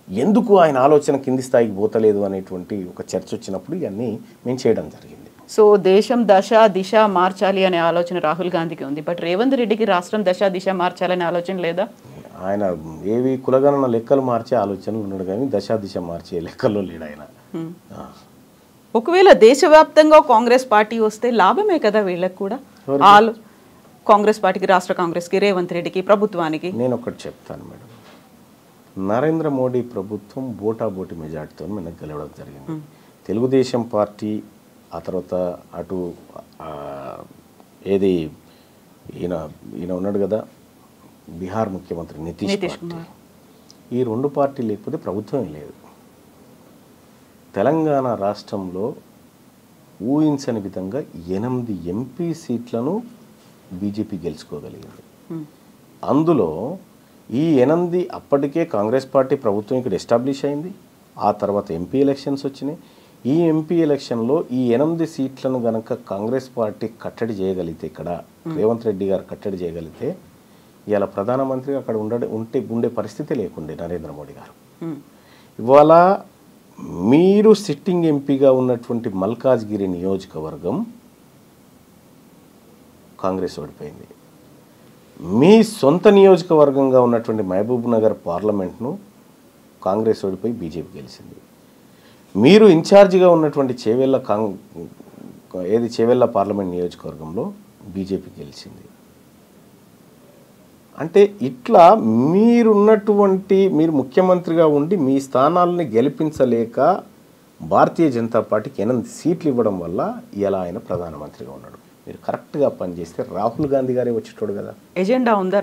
ఎందుకు ఆయన ఆలోచన కింది స్థాయికి పోతలేదు అనేటువంటి ఒక చర్చ వచ్చినప్పుడు ఇవన్నీ మేము చేయడం జరిగింది. సో దేశం దిశ మార్చాలి అనే ఆలోచన రాహుల్ గాంధీకి ఉంది, బట్ రేవంత్ రెడ్డికి రాష్ట్రం దిశ మార్చాలనే ఆలోచన లేదా? ఆయన ఏవి కులగణన లెక్కలు మార్చే ఆలోచనలు ఉన్నాడు కానీ దిశ మార్చే లెక్కల్లో లేడు ఆయన. ఒకవేళ దేశవ్యాప్తంగా కాంగ్రెస్ పార్టీ వస్తే లాభమే కదా వీళ్ళకి కూడా, కాంగ్రెస్ పార్టీకి, రాష్ట్ర కాంగ్రెస్కి, రేవంత్ రెడ్డికి, ప్రభుత్వానికి. నేను ఒకటి చెప్తాను మేడం, నరేంద్ర మోడీ ప్రభుత్వం బోటాబోటి మెజార్టీతో మనకు గెలవడం జరిగింది. తెలుగుదేశం పార్టీ, ఆ తర్వాత అటు ఏది ఈయన ఉన్నాడు కదా బీహార్ ముఖ్యమంత్రి నితీష్ కుమార్, ఈ 2 పార్టీలు లేకపోతే ప్రభుత్వం లేదు. తెలంగాణ రాష్ట్రంలో ఊహించని విధంగా 8 ఎంపీ సీట్లను బీజేపీ గెలుచుకోగలిగింది. అందులో ఈ 8 అప్పటికే కాంగ్రెస్ పార్టీ ప్రభుత్వం ఇక్కడ ఎస్టాబ్లిష్ అయింది. ఆ తర్వాత ఎంపీ ఎలక్షన్స్ వచ్చినాయి. ఈ ఎంపీ ఎలక్షన్లో ఈ 8 సీట్లను గనక కాంగ్రెస్ పార్టీ కట్టడి చేయగలిగితే, ఇక్కడ రేవంత్ రెడ్డి గారు కట్టడి చేయగలిగితే ఇవాళ ప్రధానమంత్రిగా అక్కడ ఉండే పరిస్థితి లేకుండే నరేంద్ర మోడీ గారు. ఇవాళ మీరు సిట్టింగ్ ఎంపీగా ఉన్నటువంటి మల్కాజ్గిరి నియోజకవర్గం కాంగ్రెస్ ఓడిపోయింది. మీ సొంత నియోజకవర్గంగా ఉన్నటువంటి మహబూబ్ నగర్ పార్లమెంట్ను కాంగ్రెస్ ఓడిపోయి బీజేపీ గెలిచింది. మీరు ఇన్ఛార్జిగా ఉన్నటువంటి చేవెళ్ళ పార్లమెంట్ నియోజకవర్గంలో బీజేపీ గెలిచింది. అంటే ఇట్లా మీరు ముఖ్యమంత్రిగా ఉండి మీ స్థానాలని గెలిపించలేక భారతీయ జనతా పార్టీకి 8 సీట్లు ఇవ్వడం వల్ల ఇలా ఆయన ప్రధానమంత్రిగా ఉన్నాడు. మీరు కరెక్ట్గా పనిచేస్తే రాహుల్ గాంధీ గారే వచ్చేటోడు కదా. ఎజెండా ఉందా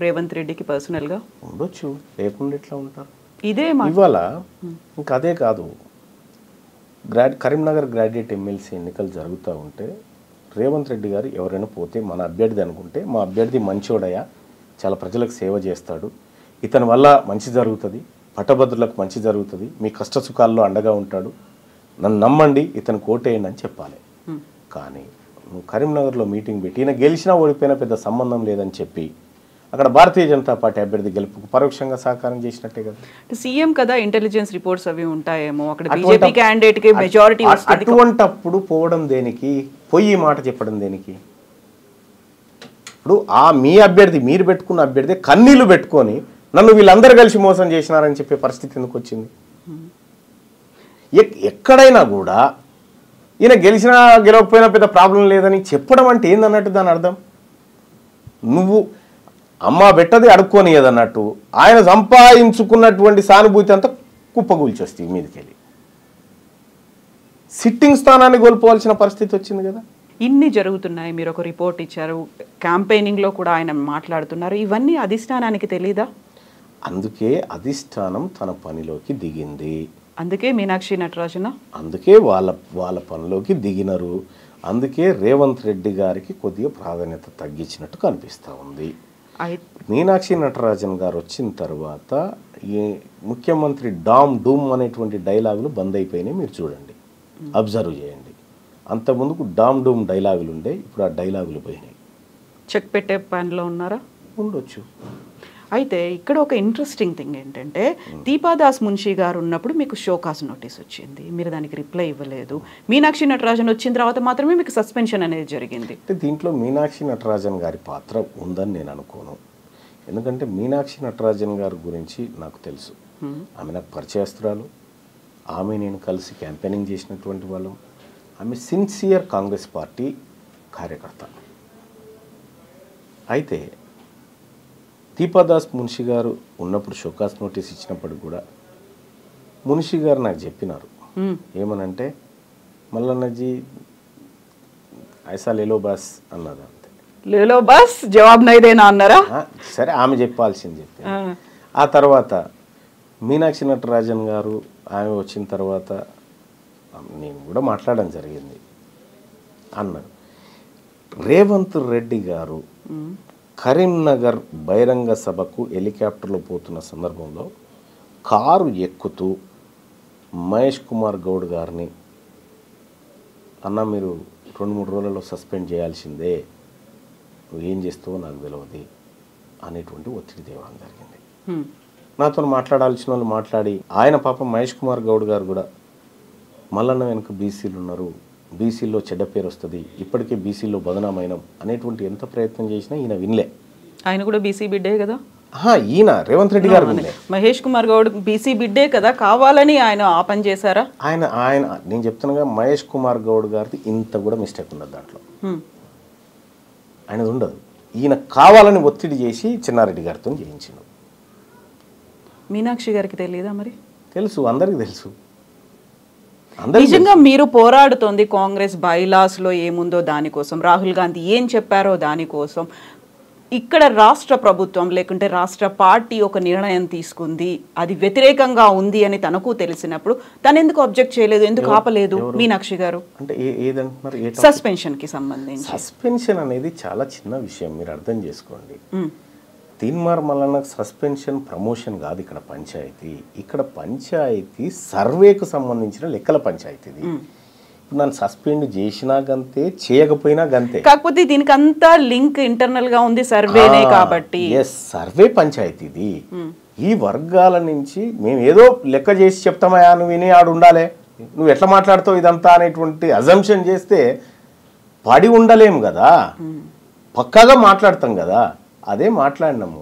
రేవంత్ రెడ్డికి పర్సనల్గా? ఉండొచ్చు, లేకుండా ఎట్లా ఉంటారు. ఇదే ఇవాళ ఇంకా అదే కాదు, కరీంనగర్ గ్రాడ్యుయేట్ ఎమ్మెల్సీ ఎన్నికలు జరుగుతూ ఉంటే రేవంత్ రెడ్డి గారు ఎవరైనా పోతే మన అభ్యర్థి అనుకుంటే, మా అభ్యర్థి మంచోడయా, చాలా ప్రజలకు సేవ చేస్తాడు, ఇతని వల్ల మంచి జరుగుతుంది, పట్టభద్రులకు మంచి జరుగుతుంది, మీ కష్ట సుఖాల్లో అండగా ఉంటాడు, నన్ను నమ్మండి, ఇతను కోటేయండి అని చెప్పాలి. కానీ నువ్వు కరీంనగర్లో మీటింగ్ పెట్టి ఈయన గెలిచినా ఓడిపోయినా పెద్ద సంబంధం లేదని చెప్పి అక్కడ భారతీయ జనతా పార్టీ అభ్యర్థి గెలుపుకు పరోక్షంగా సహకారం చేసినట్టే కదా. సీఎం కదా, ఇంటెలిజెన్స్ రిపోర్ట్స్ అవి ఉంటాయేమో, అక్కడ బీజేపీ క్యాండిడేట్ కి మెజారిటీ వస్తుంది. అటువంటప్పుడు పోవడం దేనికి, పోయి మాట చెప్పడం దేనికి? ఇప్పుడు మీ అభ్యర్థి, మీరు పెట్టుకున్న అభ్యర్థి కన్నీళ్లు పెట్టుకొని నన్ను వీళ్ళందరూ కలిసి మోసం చేసినారని చెప్పే పరిస్థితి ఎందుకు వచ్చింది? ఎక్కడైనా కూడా ఈయన గెలిచినా గెలవకపోయినా పెద్ద ప్రాబ్లం లేదని చెప్పడం అంటే ఏందన్నట్టు దాని అర్థం. నువ్వు అమ్మ పెట్టది అడుక్కొని ఏదన్నట్టు ఆయన సంపాదించుకున్నటువంటి సానుభూతి అంతా కుప్పగూల్చొస్తుంది మీదకెళ్ళి. సిట్టింగ్ స్థానాన్ని కోల్పోవాల్సిన పరిస్థితి వచ్చింది కదా. ఇన్ని జరుగుతున్నాయి, మీరు ఒక రిపోర్ట్ ఇచ్చారు, క్యాంపెయినింగ్లో కూడా ఆయన మాట్లాడుతున్నారు, ఇవన్నీ అధిష్టానానికి తెలీదా? అందుకే అధిష్టానం తన పనిలోకి దిగింది, అందుకే మీనాక్షి నటరాజన అందుకే వాళ్ళ పనిలోకి దిగినారు, అందుకే రేవంత్ రెడ్డి గారికి కొద్దిగా ప్రాధాన్యత తగ్గించినట్టు కనిపిస్తూ ఉంది. మీనాక్షి నటరాజన్ గారు వచ్చిన తర్వాత ఈ ముఖ్యమంత్రి డామ్ డూమ్ అనేటువంటి డైలాగులు బంద్ అయిపోయినాయి. మీరు చూడండి, అబ్జర్వ్ చేయండి. అంతకుముందుకు డామ్ డూమ్ డైలాగులు ఉండే, ఇప్పుడు ఆ డైలాగులు పోయినాయి. చెక్ పెట్టే పనిలో ఉన్నారా? ఉండొచ్చు. అయితే ఇక్కడ ఒక ఇంట్రెస్టింగ్ థింగ్ ఏంటంటే, దీపాదాస్ మున్షి గారు ఉన్నప్పుడు మీకు షోకాస్ నోటీస్ వచ్చింది, మీరు దానికి రిప్లై ఇవ్వలేదు. మీనాక్షి నటరాజన్ వచ్చిన తర్వాత మాత్రమే మీకు సస్పెన్షన్ అనేది జరిగింది. అంటే దీంట్లో మీనాక్షి నటరాజన్ గారి పాత్ర ఉందని నేను అనుకోను. ఎందుకంటే మీనాక్షి నటరాజన్ గారి గురించి నాకు తెలుసు, ఆమె నాకు పరిచయస్తురాలు, ఆమె నేను కలిసి క్యాంపెయినింగ్ చేసినటువంటి వాళ్ళం. ఆమె సిన్సియర్ కాంగ్రెస్ పార్టీ కార్యకర్త. అయితే దీపాదాస్ మున్షి గారు ఉన్నప్పుడు షోకాస్ నోటీస్ ఇచ్చినప్పుడు కూడా మున్షి గారు నాకు చెప్పినారు, ఏమనంటే మల్లన్నజీ ఐసా లేలో బాస్ అన్నది. అంతే, లేలో బాస్ జవాబు నైదేనా అన్నారా? సరే, ఆమె చెప్పాల్సింది చెప్పి. ఆ తర్వాత మీనాక్షి నటరాజన్ గారు ఆమె వచ్చిన తర్వాత నేను కూడా మాట్లాడడం జరిగింది అన్నారు. రేవంత్ రెడ్డి గారు కరీంనగర్ బహిరంగ సభకు హెలికాప్టర్లో పోతున్న సందర్భంలో కారు ఎక్కుతూ మహేష్ కుమార్ గౌడ్ గారిని, అన్న మీరు 2-3 రోజులలో సస్పెండ్ చేయాల్సిందే, నువ్వు ఏం చేస్తావో నాకు తెలియదు అనేటువంటి ఒత్తిడి తేవడం జరిగింది. నాతో మాట్లాడాల్సిన వాళ్ళు మాట్లాడి, ఆయన పాపం మహేష్ కుమార్ గౌడ్ గారు కూడా మల్లన్న వెనుక బీసీలు ఉన్నారు, బీసీల్లో చెడ్డ పేరు వస్తుంది, ఇప్పటికే బీసీల్లో బదనామైనం అనేటువంటి ఎంత ప్రయత్నం చేసినా ఈయన వినలే. ఆయన కూడా బీసీ బిడ్డే కదా? ఈయన రేవంత్ రెడ్డి గారు వినలే. మహేష్ కుమార్ గౌడ్ బీసీ బిడ్డే కదా, కావాలని ఆయన ఆ పని చేశారా? ఆయన నేను చెప్తున్నాగా, మహేష్ కుమార్ గౌడ్ గారిది ఇంత కూడా మిస్టేక్ ఉన్నది దాంట్లో, ఆయనది ఉండదు. ఈయన కావాలని ఒత్తిడి చేసి చిన్నారెడ్డి గారితో చేయించిండు. మీనాక్షి గారికి తెలియదా? మరి తెలుసు, అందరికి తెలుసు. నిజంగా మీరు పోరాడుతోంది కాంగ్రెస్ బైలాస్లో ఏముందో దానికోసం, రాహుల్ గాంధీ ఏం చెప్పారో దానికోసం. ఇక్కడ రాష్ట్ర ప్రభుత్వం లేకుంటే రాష్ట్ర పార్టీ ఒక నిర్ణయం తీసుకుంది, అది వ్యతిరేకంగా ఉంది అని తనకు తెలిసినప్పుడు తను ఎందుకు అబ్జెక్ట్ చేయలేదు, ఎందుకు ఆపలేదు మీనాక్షి గారు? అంటే ఏదంటున్నారు? సస్పెన్షన్ కి సంబంధించి. సస్పెన్షన్ అనేది చాలా చిన్న విషయం, మీరు అర్థం చేసుకోండి. తీన్మార్ మల్లన్న సస్పెన్షన్ ప్రమోషన్ కాదు ఇక్కడ పంచాయతీ. ఇక్కడ పంచాయతీ సర్వేకు సంబంధించిన లెక్కల పంచాయతీది. ఇప్పుడు నన్ను సస్పెండ్ చేసినా గంతే, చేయకపోయినా గంతే. కాకపోతే దీనికి అంతా లింక్ ఇంటర్నల్ గా ఉంది సర్వేనే కాబట్టి. సర్వే పంచాయతీది. ఈ వర్గాల నుంచి మేము ఏదో లెక్క చేసి చెప్తామయా, నువ్వు విని ఆడు ఉండాలి, నువ్వు ఎట్లా మాట్లాడుతావు ఇదంతా అనేటువంటి అజంప్షన్ చేస్తే పడి ఉండలేము కదా, పక్కాగా మాట్లాడతాం కదా. అదే మాట్లాడినాము,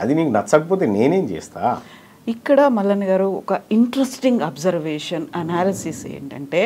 అది నీకు నచ్చకపోతే నేనేం చేస్తా. ఇక్కడ మల్లన్న గారు ఒక ఇంట్రెస్టింగ్ అబ్జర్వేషన్ అనాలిసిస్ ఏంటంటే,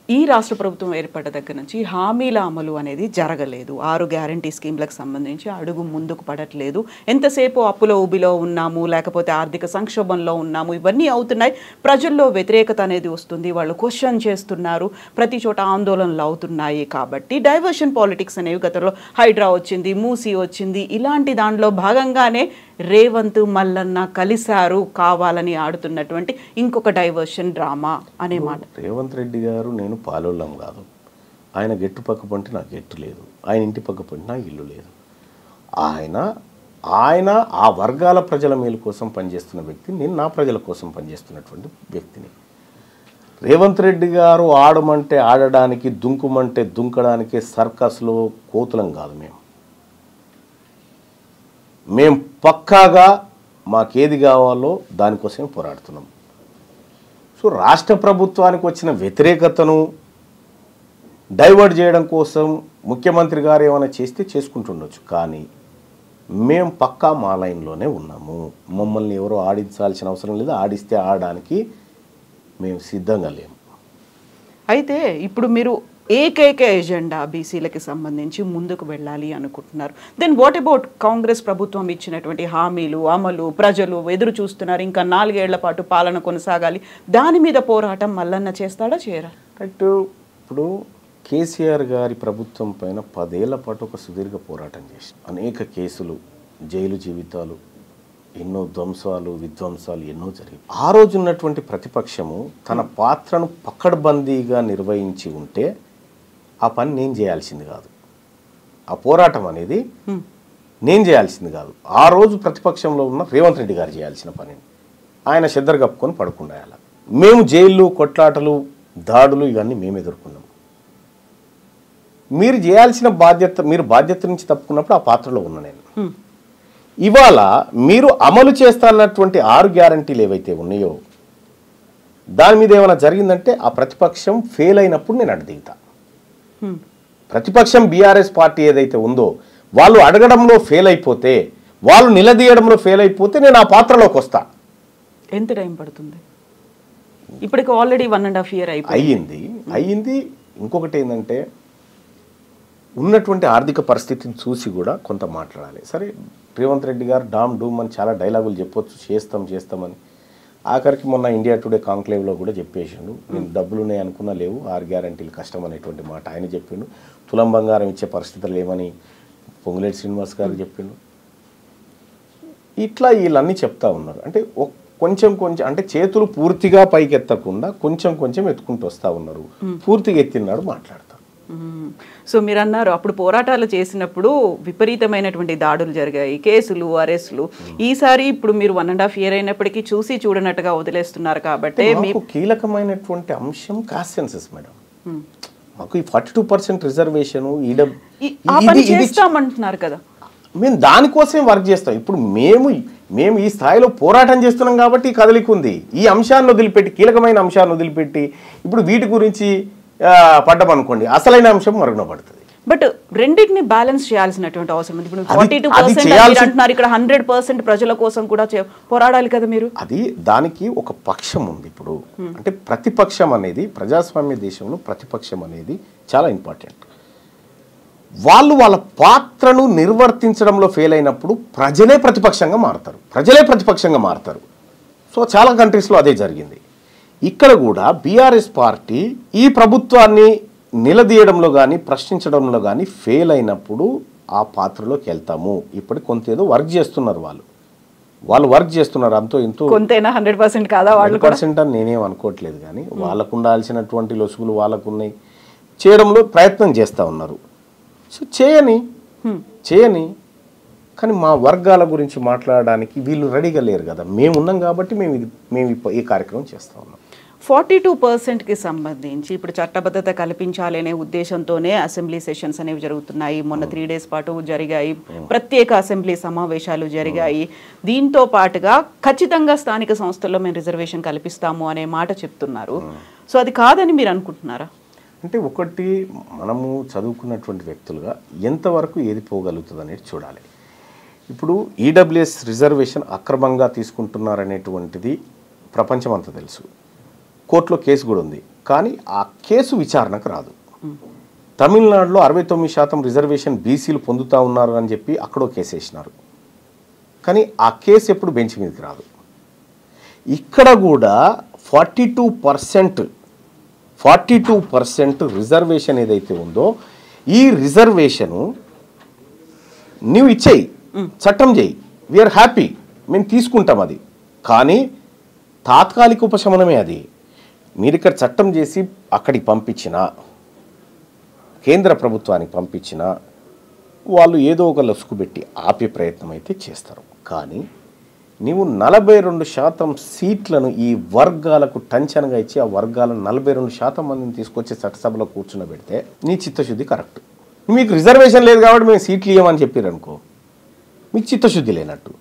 ఈ రాష్ట్ర ప్రభుత్వం ఏర్పడ్డ దగ్గర నుంచి హామీల అమలు అనేది జరగలేదు. 6 గ్యారంటీ స్కీమ్లకు సంబంధించి అడుగు ముందుకు పడట్లేదు. ఎంతసేపు అప్పులో ఊబిలో ఉన్నాము, లేకపోతే ఆర్థిక సంక్షోభంలో ఉన్నాము, ఇవన్నీ అవుతున్నాయి. ప్రజల్లో వ్యతిరేకత అనేది వస్తుంది, వాళ్ళు క్వశ్చన్ చేస్తున్నారు, ప్రతి చోట ఆందోళనలు అవుతున్నాయి. కాబట్టి డైవర్షన్ పాలిటిక్స్ అనేవి గతంలో హైడ్రా వచ్చింది, మూసీ వచ్చింది, ఇలాంటి దాంట్లో భాగంగానే రేవంత్ మల్లన్న కలిశారు, కావాలని ఆడుతున్నటువంటి ఇంకొక డైవర్షన్ డ్రామా అనే మాట. రేవంత్ రెడ్డి గారు నేను పాలోళ్ళం కాదు, ఆయన గెట్టు పక్క పంటే నాకు గెట్టు లేదు, ఆయన ఇంటి పక్క పంటే నాకు ఇల్లు లేదు. ఆయన ఆ వర్గాల ప్రజల మేలు కోసం పనిచేస్తున్న వ్యక్తి, నేను నా ప్రజల కోసం పనిచేస్తున్నటువంటి వ్యక్తిని. రేవంత్ రెడ్డి గారు ఆడమంటే ఆడడానికి, దుంకుమంటే దుంకడానికి సర్కస్లో కోతులం కాదు. మేము పక్కాగా మాకేది కావాలో దానికోసమే పోరాడుతున్నాం. సో రాష్ట్ర ప్రభుత్వానికి వచ్చిన వ్యతిరేకతను డైవర్ట్ చేయడం కోసం ముఖ్యమంత్రి గారు ఏమైనా చేస్తే చేసుకుంటుండొచ్చు, కానీ మేము పక్కా మా లైన్లోనే ఉన్నాము. మమ్మల్ని ఎవరో ఆడించాల్సిన అవసరం లేదు, ఆడిస్తే ఆడడానికి మేము సిద్ధంగా లేము. అయితే ఇప్పుడు మీరు ఏకైక ఎజెండా బీసీలకి సంబంధించి ముందుకు వెళ్ళాలి అనుకుంటున్నారు. దెన్ వాట్ అబౌట్ కాంగ్రెస్ ప్రభుత్వం ఇచ్చినటువంటి హామీలు అమలు? ప్రజలు ఎదురు చూస్తున్నారు, ఇంకా 4 ఏళ్ల పాటు పాలన కొనసాగాలి, దాని మీద పోరాటం మల్లన్న చేస్తాడా చేయరా? రైట్. ఇప్పుడు కేసీఆర్ గారి ప్రభుత్వం పైన 10 ఏళ్ల పాటు ఒక సుదీర్ఘ పోరాటం చేసి అనేక కేసులు, జైలు జీవితాలు, ఎన్నో ధ్వంసాలు, విధ్వంసాలు ఎన్నో జరిగాయి. ఆ రోజు ఉన్నటువంటి ప్రతిపక్షము తన పాత్రను పకడ్బందీగా నిర్వహించి ఉంటే ఆ పని నేను చేయాల్సింది కాదు. ఆ పోరాటం అనేది నేను చేయాల్సింది కాదు. ఆ రోజు ప్రతిపక్షంలో ఉన్న రేవంత్ రెడ్డి గారు చేయాల్సిన పనిని ఆయన చెద్దరు కప్పుకొని పడుకుండాయాల. మేము జైళ్ళు, కొట్లాటలు, దాడులు ఇవన్నీ మేము ఎదుర్కొన్నాం. మీరు చేయాల్సిన బాధ్యత, మీరు బాధ్యత నుంచి తప్పుకున్నప్పుడు ఆ పాత్రలో ఉన్నా నేను. ఇవాళ మీరు అమలు చేస్తున్నటువంటి 6 గ్యారంటీలు ఏవైతే ఉన్నాయో దాని మీద ఏమైనా జరిగిందంటే ఆ ప్రతిపక్షం ఫెయిల్ అయినప్పుడు నేను అడ్డుదిగుతా. ప్రతిపక్షం బీఆర్ఎస్ పార్టీ ఏదైతే ఉందో వాళ్ళు అడగడంలో ఫెయిల్ అయిపోతే, వాళ్ళు నిలదీయడంలో ఫెయిల్ అయిపోతే నేను ఆ పాత్రలోకి వస్తా. ఎంత టైం పడుతుంది? ఇప్పటికి ఆల్రెడీ 1.5 year అయ్యింది. ఇంకొకటి ఏంటంటే ఉన్నటువంటి ఆర్థిక పరిస్థితిని చూసి కూడా కొంత మాట్లాడాలి. సరే, రేవంత్ రెడ్డి గారు డామ్ డూమ్ అని చాలా డైలాగులు చెప్పొచ్చు, చేస్తామని. ఆఖరికి మొన్న ఇండియా టుడే కాంక్లేవ్లో కూడా చెప్పేసిండు, నేను డబ్బులు ఉన్నాయి అనుకున్నా లేవు, 6 గ్యారంటీలు కష్టం అనేటువంటి మాట ఆయన చెప్పిండు. తులం బంగారం ఇచ్చే పరిస్థితులు లేవని పొంగులేటి శ్రీనివాస్ గారు చెప్పిండు. ఇట్లా వీళ్ళన్నీ చెప్తా ఉన్నారు. అంటే కొంచెం అంటే చేతులు పూర్తిగా పైకెత్తకుండా కొంచెం ఎత్తుకుంటూ వస్తూ ఉన్నారు. పూర్తిగా ఎత్తినాడు మాట్లాడతారు. సో మీరు అన్నారు అప్పుడు పోరాటాలు చేసినప్పుడు విపరీతమైనటువంటి దాడులు జరిగాయి, కేసులు, అరెస్టులు. ఈసారి ఇప్పుడు మీరు 1.5 year అయినప్పటికీ చూసి చూడనట్టుగా వదిలేస్తున్నారు. కాబట్టి మీకు కీలకమైనటువంటి అంశం కాస్ట్ సెన్సస్ మేడం. మాకు ఈ 42% రిజర్వేషన్ చేస్తామంటున్నారు కదా, మేము దానికోసం వర్క్ చేస్తాం. ఇప్పుడు మేము ఈ స్థాయిలో పోరాటం చేస్తున్నాం కాబట్టి ఈ కదలిక ఉంది. ఈ అంశాన్ని వదిలిపెట్టి, కీలకమైన అంశాన్ని వదిలిపెట్టి ఇప్పుడు వీటి గురించి పడ్డమనుకోండి, అసలైన అంశం మరుగున పడుతుంది. బట్ రెండింటిని బ్యాలెన్స్ చేయాల్సినటువంటి అవసరం ఉంది. ఇప్పుడు 42% అంటున్నారు, ఇక్కడ 100% ప్రజల కోసం కూడా పోరాడాలి కదా మీరు. అది దానికి ఒక పక్షం ఉంది. ఇప్పుడు అంటే ప్రతిపక్షం అనేది, ప్రజాస్వామ్య దేశంలో ప్రతిపక్షం అనేది చాలా ఇంపార్టెంట్. వాళ్ళ పాత్రను నిర్వర్తించడంలో ఫెయిల్ అయినప్పుడు ప్రజలే ప్రతిపక్షంగా మారుతారు. సో చాలా కంట్రీస్లో అదే జరిగింది. ఇక్కడ కూడా బీఆర్ఎస్ పార్టీ ఈ ప్రభుత్వాన్ని నిలదీయడంలో కానీ ప్రశ్నించడంలో కానీ ఫెయిల్ అయినప్పుడు ఆ పాత్రలోకి వెళ్తాము. ఇప్పుడు కొంత ఏదో వర్క్ చేస్తున్నారు, వాళ్ళు వర్క్ చేస్తున్నారు. అంతో ఇంతో కొంతైనా 100% కాదా? 100% అని నేనేం అనుకోవట్లేదు, కానీ వాళ్ళకు ఉండాల్సినటువంటి లొసుగులు వాళ్ళకున్నాయి, చేయడంలో ప్రయత్నం చేస్తూ ఉన్నారు. సో చేయని కానీ మా వర్గాల గురించి మాట్లాడడానికి వీళ్ళు రెడీగా లేరు కదా. మేము ఉన్నాం కాబట్టి మేము ఈ కార్యక్రమం చేస్తూ ఉన్నాం. 42%కి సంబంధించి ఇప్పుడు చట్టబద్ధత కల్పించాలి అనే ఉద్దేశంతోనే అసెంబ్లీ సెషన్స్ అనేవి జరుగుతున్నాయి. మొన్న 3 days పాటు జరిగాయి, ప్రత్యేక అసెంబ్లీ సమావేశాలు జరిగాయి. దీంతో పాటుగా ఖచ్చితంగా స్థానిక సంస్థల్లో మేము రిజర్వేషన్ కల్పిస్తాము అనే మాట చెప్తున్నారు. సో అది కాదని మీరు అనుకుంటున్నారా? అంటే ఒకటి, మనము చదువుకున్నటువంటి వ్యక్తులుగా ఎంతవరకు ఏది పోగలుగుతుంది అనేది చూడాలి. ఇప్పుడు ఈడబ్ల్యూఎస్ రిజర్వేషన్ అక్రమంగా తీసుకుంటున్నారనేటువంటిది ప్రపంచం అంతా తెలుసు. కోర్టులో కేసు కూడా ఉంది, కానీ ఆ కేసు విచారణకు రాదు. తమిళనాడులో 69% రిజర్వేషన్ బీసీలు పొందుతూ ఉన్నారు అని చెప్పి అక్కడో కేసు వేసినారు, కానీ ఆ కేసు ఎప్పుడు బెంచ్ మీదకి రాదు. ఇక్కడ కూడా 42% రిజర్వేషన్ ఏదైతే ఉందో ఈ రిజర్వేషను నీవు ఇచ్చేయి, చట్టం చేయి, వీఆర్ హ్యాపీ, మేము తీసుకుంటాం. అది కానీ తాత్కాలిక ఉపశమనమే. అది మీరు ఇక్కడ చట్టం చేసి అక్కడికి పంపించిన, కేంద్ర ప్రభుత్వానికి పంపించిన, వాళ్ళు ఏదో ఒక లసుకు పెట్టి ఆపే ప్రయత్నం అయితే చేస్తారు. కానీ నీవు 42% సీట్లను ఈ వర్గాలకు టంచనగా ఇచ్చి ఆ వర్గాలను 42% మందిని తీసుకొచ్చి చట్టసభలో కూర్చున్నబెడితే నీ చిత్తశుద్ధి కరెక్ట్. మీకు రిజర్వేషన్ లేదు కాబట్టి మేము సీట్లు ఇవ్వమని చెప్పారు అనుకో, మీకు చిత్తశుద్ధి లేనట్టు.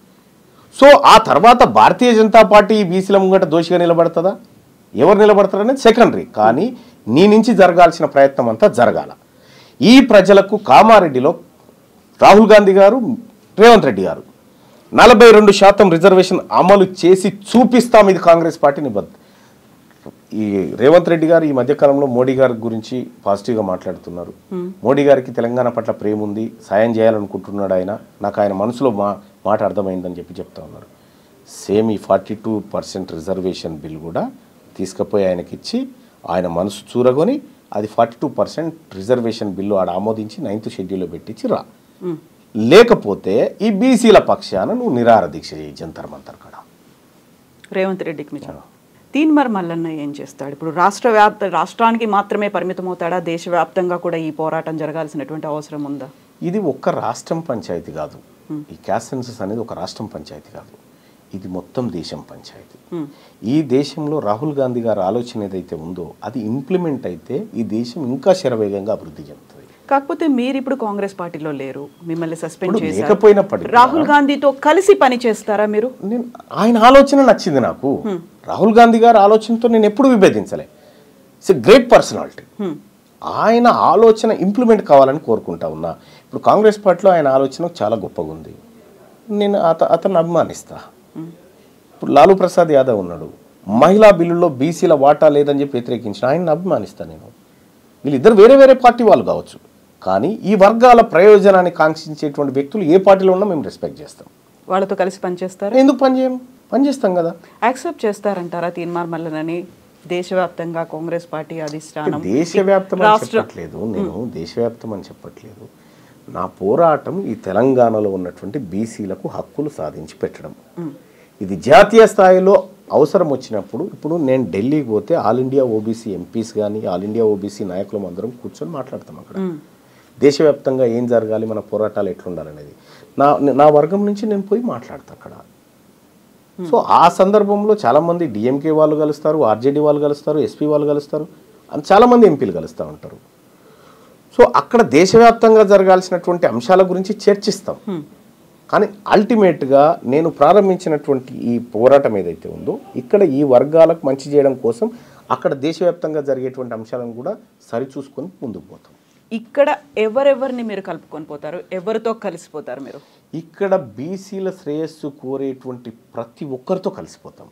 సో ఆ తర్వాత భారతీయ జనతా పార్టీ బీసీల ముంగట దోషిగా నిలబడుతుందా, ఎవరు నిలబడతారనేది సెకండరీ. కానీ నీ నుంచి జరగాల్సిన ప్రయత్నం అంతా జరగాల. ఈ ప్రజలకు కామారెడ్డిలో రాహుల్ గాంధీ గారు, రేవంత్ రెడ్డి గారు 42% రిజర్వేషన్ అమలు చేసి చూపిస్తాం, ఇది కాంగ్రెస్ పార్టీ నిబద్ధత. ఈ రేవంత్ రెడ్డి గారు ఈ మధ్యకాలంలో మోడీ గారి గురించి పాజిటివ్గా మాట్లాడుతున్నారు. మోడీ గారికి తెలంగాణ పట్ల ప్రేమ ఉంది, సాయం చేయాలనుకుంటున్నాడు ఆయన, నాకు ఆయన మనసులో మాట అర్థమైందని చెప్తా ఉన్నారు. సేమ్ ఈ 42% రిజర్వేషన్ బిల్ కూడా తీసుకుపోయి ఆయనకి ఇచ్చి ఆయన మనసు చూరగొని అది 42% రిజర్వేషన్ బిల్లు ఆడ ఆమోదించి 9th షెడ్యూల్లో పెట్టించి రా, లేకపోతే ఈ బీసీల పక్షాన నువ్వు నిరాహార దీక్ష చేయి జంతర్ మంతర్ కాడ. రేవంత్ రెడ్డికి నిజం. తీన్మార్ మల్లన్న ఏం చేస్తాడు ఇప్పుడు? రాష్ట్రానికి మాత్రమే పరిమితమవుతాడా? దేశవ్యాప్తంగా కూడా ఈ పోరాటం జరగాల్సినటువంటి అవసరం ఉందా? ఇది ఒక్క రాష్ట్రం పంచాయతీ కాదు, ఈ క్యాస్ట్ సెన్సస్ అనేది ఒక రాష్ట్రం పంచాయతీ కాదు, ఇది మొత్తం దేశం పంచాయతీ. ఈ దేశంలో రాహుల్ గాంధీ గారి ఆలోచన ఏదైతే ఉందో అది ఇంప్లిమెంట్ అయితే ఈ దేశం ఇంకా శరవేగంగా అభివృద్ధి చెందుతుంది. కాకపోతే మీరు ఇప్పుడు కాంగ్రెస్ పార్టీలో లేరు, మిమ్మల్ని సస్పెండ్ చేశారు. లేకపోయినప్పటికీ రాహుల్ గాంధీతో కలిసి పని చేస్తారా మీరు? నేను ఆయన ఆలోచన నచ్చింది నాకు. రాహుల్ గాంధీ గారి ఆలోచనతో నేను ఎప్పుడు విభేదించలే. It's a great personality. ఆయన ఆలోచన ఇంప్లిమెంట్ కావాలని కోరుకుంటా ఉన్నా. ఇప్పుడు కాంగ్రెస్ పార్టీలో ఆయన ఆలోచన చాలా గొప్పగా ఉంది, నేను అతన్ని అభిమానిస్తా. ఇప్పుడు లాలూ ప్రసాద్ యాదవ్ ఉన్నాడు, మహిళా బిల్లులో బీసీల వాటా లేదని చెప్పి వ్యతిరేకించిన ఆయన్ని అభిమానిస్తాను నేను. వీళ్ళిద్దరు వేరే వేరే పార్టీ వాళ్ళు కావచ్చు, కానీ ఈ వర్గాల ప్రయోజనాన్ని కాంక్షించేటువంటి వ్యక్తులు ఏ పార్టీలో ఉన్నా మేము రెస్పెక్ట్ చేస్తాం. వాళ్ళతో కలిసి పనిచేస్తారు. ఎందుకు పనిచేస్తాం కదా. యాక్సెప్ట్ చేస్తారంటారా తీన్మార్ మల్లనని దేశవ్యాప్తంగా కాంగ్రెస్ పార్టీ అధిష్టానం? దేశవ్యాప్తం అని చెప్పట్లేదు, నేను దేశవ్యాప్తం అని చెప్పట్లేదు. నా పోరాటం ఈ తెలంగాణలో ఉన్నటువంటి బీసీలకు హక్కులు సాధించి పెట్టడం. ఇది జాతీయ స్థాయిలో అవసరం వచ్చినప్పుడు, ఇప్పుడు నేను ఢిల్లీకి పోతే ఆల్ ఇండియా ఓబీసీ ఎంపీస్ కానీ ఆల్ ఇండియా ఓబీసీ నాయకులం అందరం కూర్చొని మాట్లాడతాం అక్కడ. దేశవ్యాప్తంగా ఏం జరగాలి, మన పోరాటాలు ఎట్లుండాలనేది నా వర్గం నుంచి నేను పోయి మాట్లాడతా అక్కడ. సో ఆ సందర్భంలో చాలామంది డిఎంకే వాళ్ళు కలుస్తారు, ఆర్జేడీ వాళ్ళు కలుస్తారు, ఎస్పీ వాళ్ళు కలుస్తారు, చాలామంది ఎంపీలు కలుస్తూ ఉంటారు. సో అక్కడ దేశవ్యాప్తంగా జరగాల్సినటువంటి అంశాల గురించి చర్చిస్తాం. కానీ అల్టిమేట్గా నేను ప్రారంభించినటువంటి ఈ పోరాటం ఏదైతే ఉందో ఇక్కడ ఈ వర్గాలకు మంచి చేయడం కోసం అక్కడ దేశవ్యాప్తంగా జరిగేటువంటి అంశాలను కూడా సరిచూసుకొని ముందుకు పోతాం. ఇక్కడ ఎవరెవరిని మీరు కలుపుకొని పోతారు? ఎవరితో కలిసిపోతారు మీరు? ఇక్కడ బీసీల శ్రేయస్సు కోరేటువంటి ప్రతి ఒక్కరితో కలిసిపోతాం.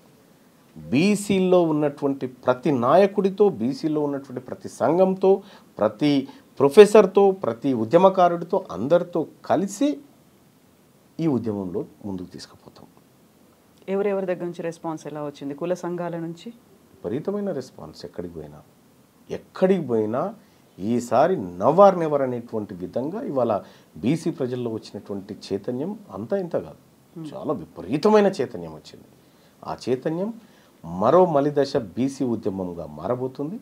బీసీల్లో ఉన్నటువంటి ప్రతి నాయకుడితో, బీసీలో ఉన్నటువంటి ప్రతి సంఘంతో, ప్రతి ప్రొఫెసర్తో, ప్రతి ఉద్యమకారుడితో, అందరితో కలిసి ఈ ఉద్యమంలో ముందుకు తీసుకుపోతాం. ఎవరెవరి దగ్గర నుంచి రెస్పాన్స్ ఎలా వచ్చింది? కుల సంఘాల నుంచి విపరీతమైన రెస్పాన్స్. ఎక్కడికి పోయినా ఈసారి నవర్ నెవర్ అనేటువంటి విధంగా ఇవాళ బీసీ ప్రజల్లో వచ్చినటువంటి చైతన్యం అంతా ఇంత కాదు, చాలా విపరీతమైన చైతన్యం వచ్చింది. ఆ చైతన్యం మరో మలిదశ బీసీ ఉద్యమంగా మారబోతుంది.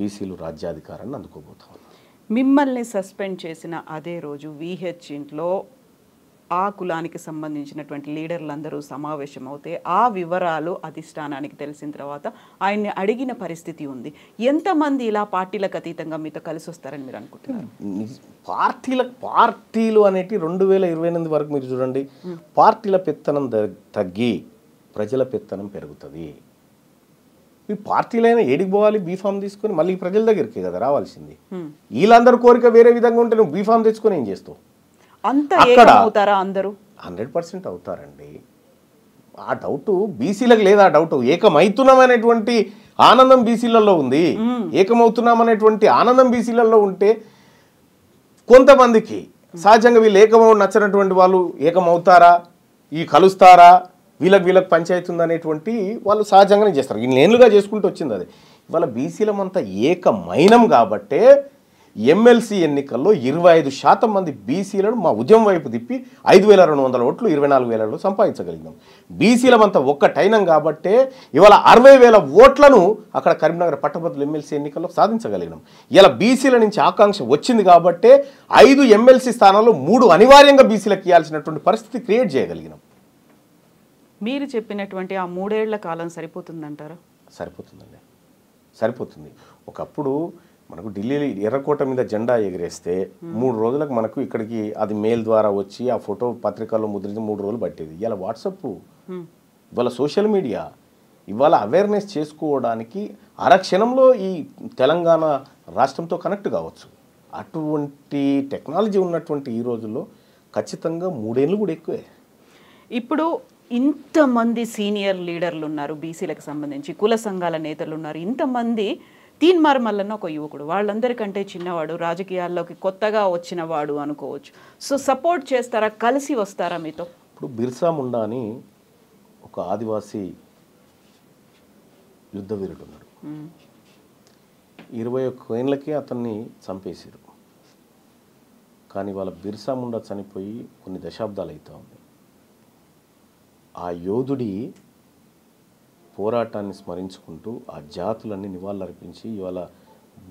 బీసీలు రాజ్యాధికారాన్ని అందుకోబోతాం. మిమ్మల్ని సస్పెండ్ చేసిన అదే రోజు విహెచ్ ఇంట్లో ఆ కులానికి సంబంధించినటువంటి లీడర్లందరూ సమావేశం అవుతే ఆ వివరాలు అధిష్టానానికి తెలిసిన తర్వాత ఆయన్ని అడిగిన పరిస్థితి ఉంది. ఎంతమంది ఇలా పార్టీలకు అతీతంగా మీతో కలిసి వస్తారని మీరు అనుకుంటున్నారు? పార్టీలు అనేటి 2028 వరకు మీరు చూడండి, పార్టీల పెత్తనం తగ్గి ప్రజల పెత్తనం పెరుగుతుంది. ఈ పార్టీలైనా ఏడికి పోవాలి? బీఫామ్ తీసుకొని మళ్ళీ ప్రజల దగ్గరికి కదా రావాల్సింది. వీళ్ళందరూ కోరిక వేరే విధంగా ఉంటే నువ్వు బీఫామ్ తెచ్చుకొని ఏం చేస్తావు? అంతా ఏకమవుతారా? అందరూ 100% అవుతారండి. ఆ డౌట్ బీసీలకు లేదా? ఆ డౌట్ ఏకమవుతున్నామనేటువంటి ఆనందం బీసీలలో ఉంది. ఏకమవుతున్నామనేటువంటి ఆనందం బీసీలలో ఉంటే కొంతమందికి సహజంగా వీళ్ళు ఏకమవు నచ్చినటువంటి వాళ్ళు ఏకమవుతారా, ఈ కలుస్తారా, వీళ్ళకి పంచాయతీ ఉందనేటువంటి వాళ్ళు సహజంగానే చేస్తారు. ఇన్నేళ్ళుగా చేసుకుంటూ వచ్చింది అది. ఇవాళ బీసీలమంతా ఏకమైనం కాబట్టే ఎమ్మెల్సీ ఎన్నికల్లో 25% మంది బీసీలను మా ఉద్యమం వైపు తిప్పి 5,200 ఓట్లు 24,000 సంపాదించగలిగినాం. బీసీలమంతా ఒక్కటైనం కాబట్టే ఇవాళ 60,000 ఓట్లను అక్కడ కరీంనగర్ పట్టభద్రుల ఎమ్మెల్సీ ఎన్నికల్లో సాధించగలిగినాం. ఇలా బీసీల నుంచి ఆకాంక్ష వచ్చింది కాబట్టే 5 ఎమ్మెల్సీ స్థానాల్లో 3 అనివార్యంగా బీసీలకు ఇవ్వాల్సినటువంటి పరిస్థితి క్రియేట్ చేయగలిగినాం. మీరు చెప్పినటువంటి ఆ 3 ఏళ్ల కాలం సరిపోతుందంటారా? సరిపోతుందండి, సరిపోతుంది. ఒకప్పుడు మనకు ఢిల్లీ ఎర్రకోట మీద జెండా ఎగిరేస్తే 3 రోజులకు మనకు ఇక్కడికి అది మెయిల్ ద్వారా వచ్చి ఆ ఫోటో పత్రికల్లో ముద్రించి 3 రోజులు పట్టేది. ఇవాళ వాట్సాప్, ఇవాళ సోషల్ మీడియా, ఇవాళ అవేర్నెస్ చేసుకోవడానికి అరక్షణంలో ఈ తెలంగాణ రాష్ట్రంతో కనెక్ట్ కావచ్చు. అటువంటి టెక్నాలజీ ఉన్నటువంటి ఈ రోజుల్లో ఖచ్చితంగా 3 ఏళ్ళు కూడా ఎక్కువే. ఇప్పుడు ఇంతమంది సీనియర్ లీడర్లు ఉన్నారు, బీసీలకు సంబంధించి కుల సంఘాల నేతలు ఉన్నారు, ఇంతమంది. తీన్మార్ మల్లన్న ఒక యువకుడు, వాళ్ళందరికంటే చిన్నవాడు, రాజకీయాల్లోకి కొత్తగా వచ్చిన వాడు అనుకోవచ్చు. సో సపోర్ట్ చేస్తారా? కలిసి వస్తారా మీతో? ఇప్పుడు బిర్సా ముండా అని ఒక ఆదివాసీ యుద్ధ వీరుడు ఉన్నాడు. 21 ఏళ్ళకే అతన్ని చంపేశారు. కానీ వాళ్ళ బిర్సా ముండా చనిపోయి కొన్ని దశాబ్దాలు అవుతా ఉంది. ఆ యోధుడి పోరాటాన్ని స్మరించుకుంటూ ఆ జాతులన్నీ నివాళులర్పించి ఇవాళ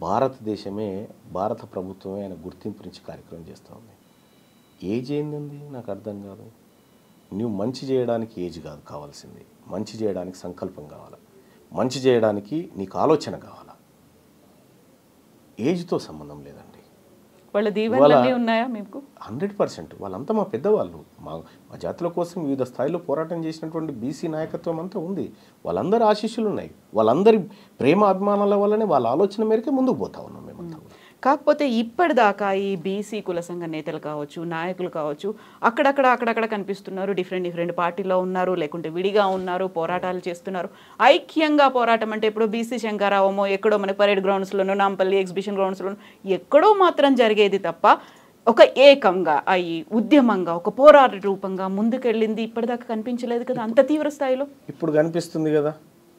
భారతదేశమే, భారత ప్రభుత్వమే ఆయన గుర్తింపునిచ్చి కార్యక్రమం చేస్తూ ఉంది. ఏజ్ ఏందండి నాకు అర్థం కాదు. నువ్వు మంచి చేయడానికి ఏజ్ కాదు కావాల్సింది, మంచి చేయడానికి సంకల్పం కావాలి, మంచి చేయడానికి నీకు ఆలోచన కావాలా. ఏజ్తో సంబంధం లేదండి. వాళ్ళ దీవెనలన్నీ ఉన్నాయా మీకు? 100%. వాళ్ళంతా మా పెద్దవాళ్ళు, మా జాతుల కోసం వివిధ స్థాయిలో పోరాటం చేసినటువంటి బీసీ నాయకత్వం అంతా ఉంది. వాళ్ళందరి ఆశీస్సులు ఉన్నాయి. వాళ్ళందరి ప్రేమ అభిమానాల వల్లనే వాళ్ళ ఆలోచన మేరకే ముందుకు పోతా ఉన్నాం మేమంతా. కాకపోతే ఇప్పటిదాకా ఈ బీసీ కుల సంఘ నేతలు కావచ్చు, నాయకులు కావచ్చు, అక్కడక్కడ కనిపిస్తున్నారు. డిఫరెంట్ పార్టీలో ఉన్నారు, లేకుంటే విడిగా ఉన్నారు, పోరాటాలు చేస్తున్నారు. ఐక్యంగా పోరాటం అంటే ఇప్పుడు బీసీ శంకరావమో ఎక్కడో మన పరేడ్ గ్రౌండ్స్లోనో, నాంపల్లి ఎగ్జిబిషన్ గ్రౌండ్స్లోనో ఎక్కడో మాత్రం జరిగేది తప్ప ఒక ఏకంగా అయ్యి ఉద్యమంగా ఒక పోరాట రూపంగా ముందుకెళ్ళింది ఇప్పటిదాకా కనిపించలేదు కదా అంత తీవ్ర స్థాయిలో. ఇప్పుడు కనిపిస్తుంది కదా.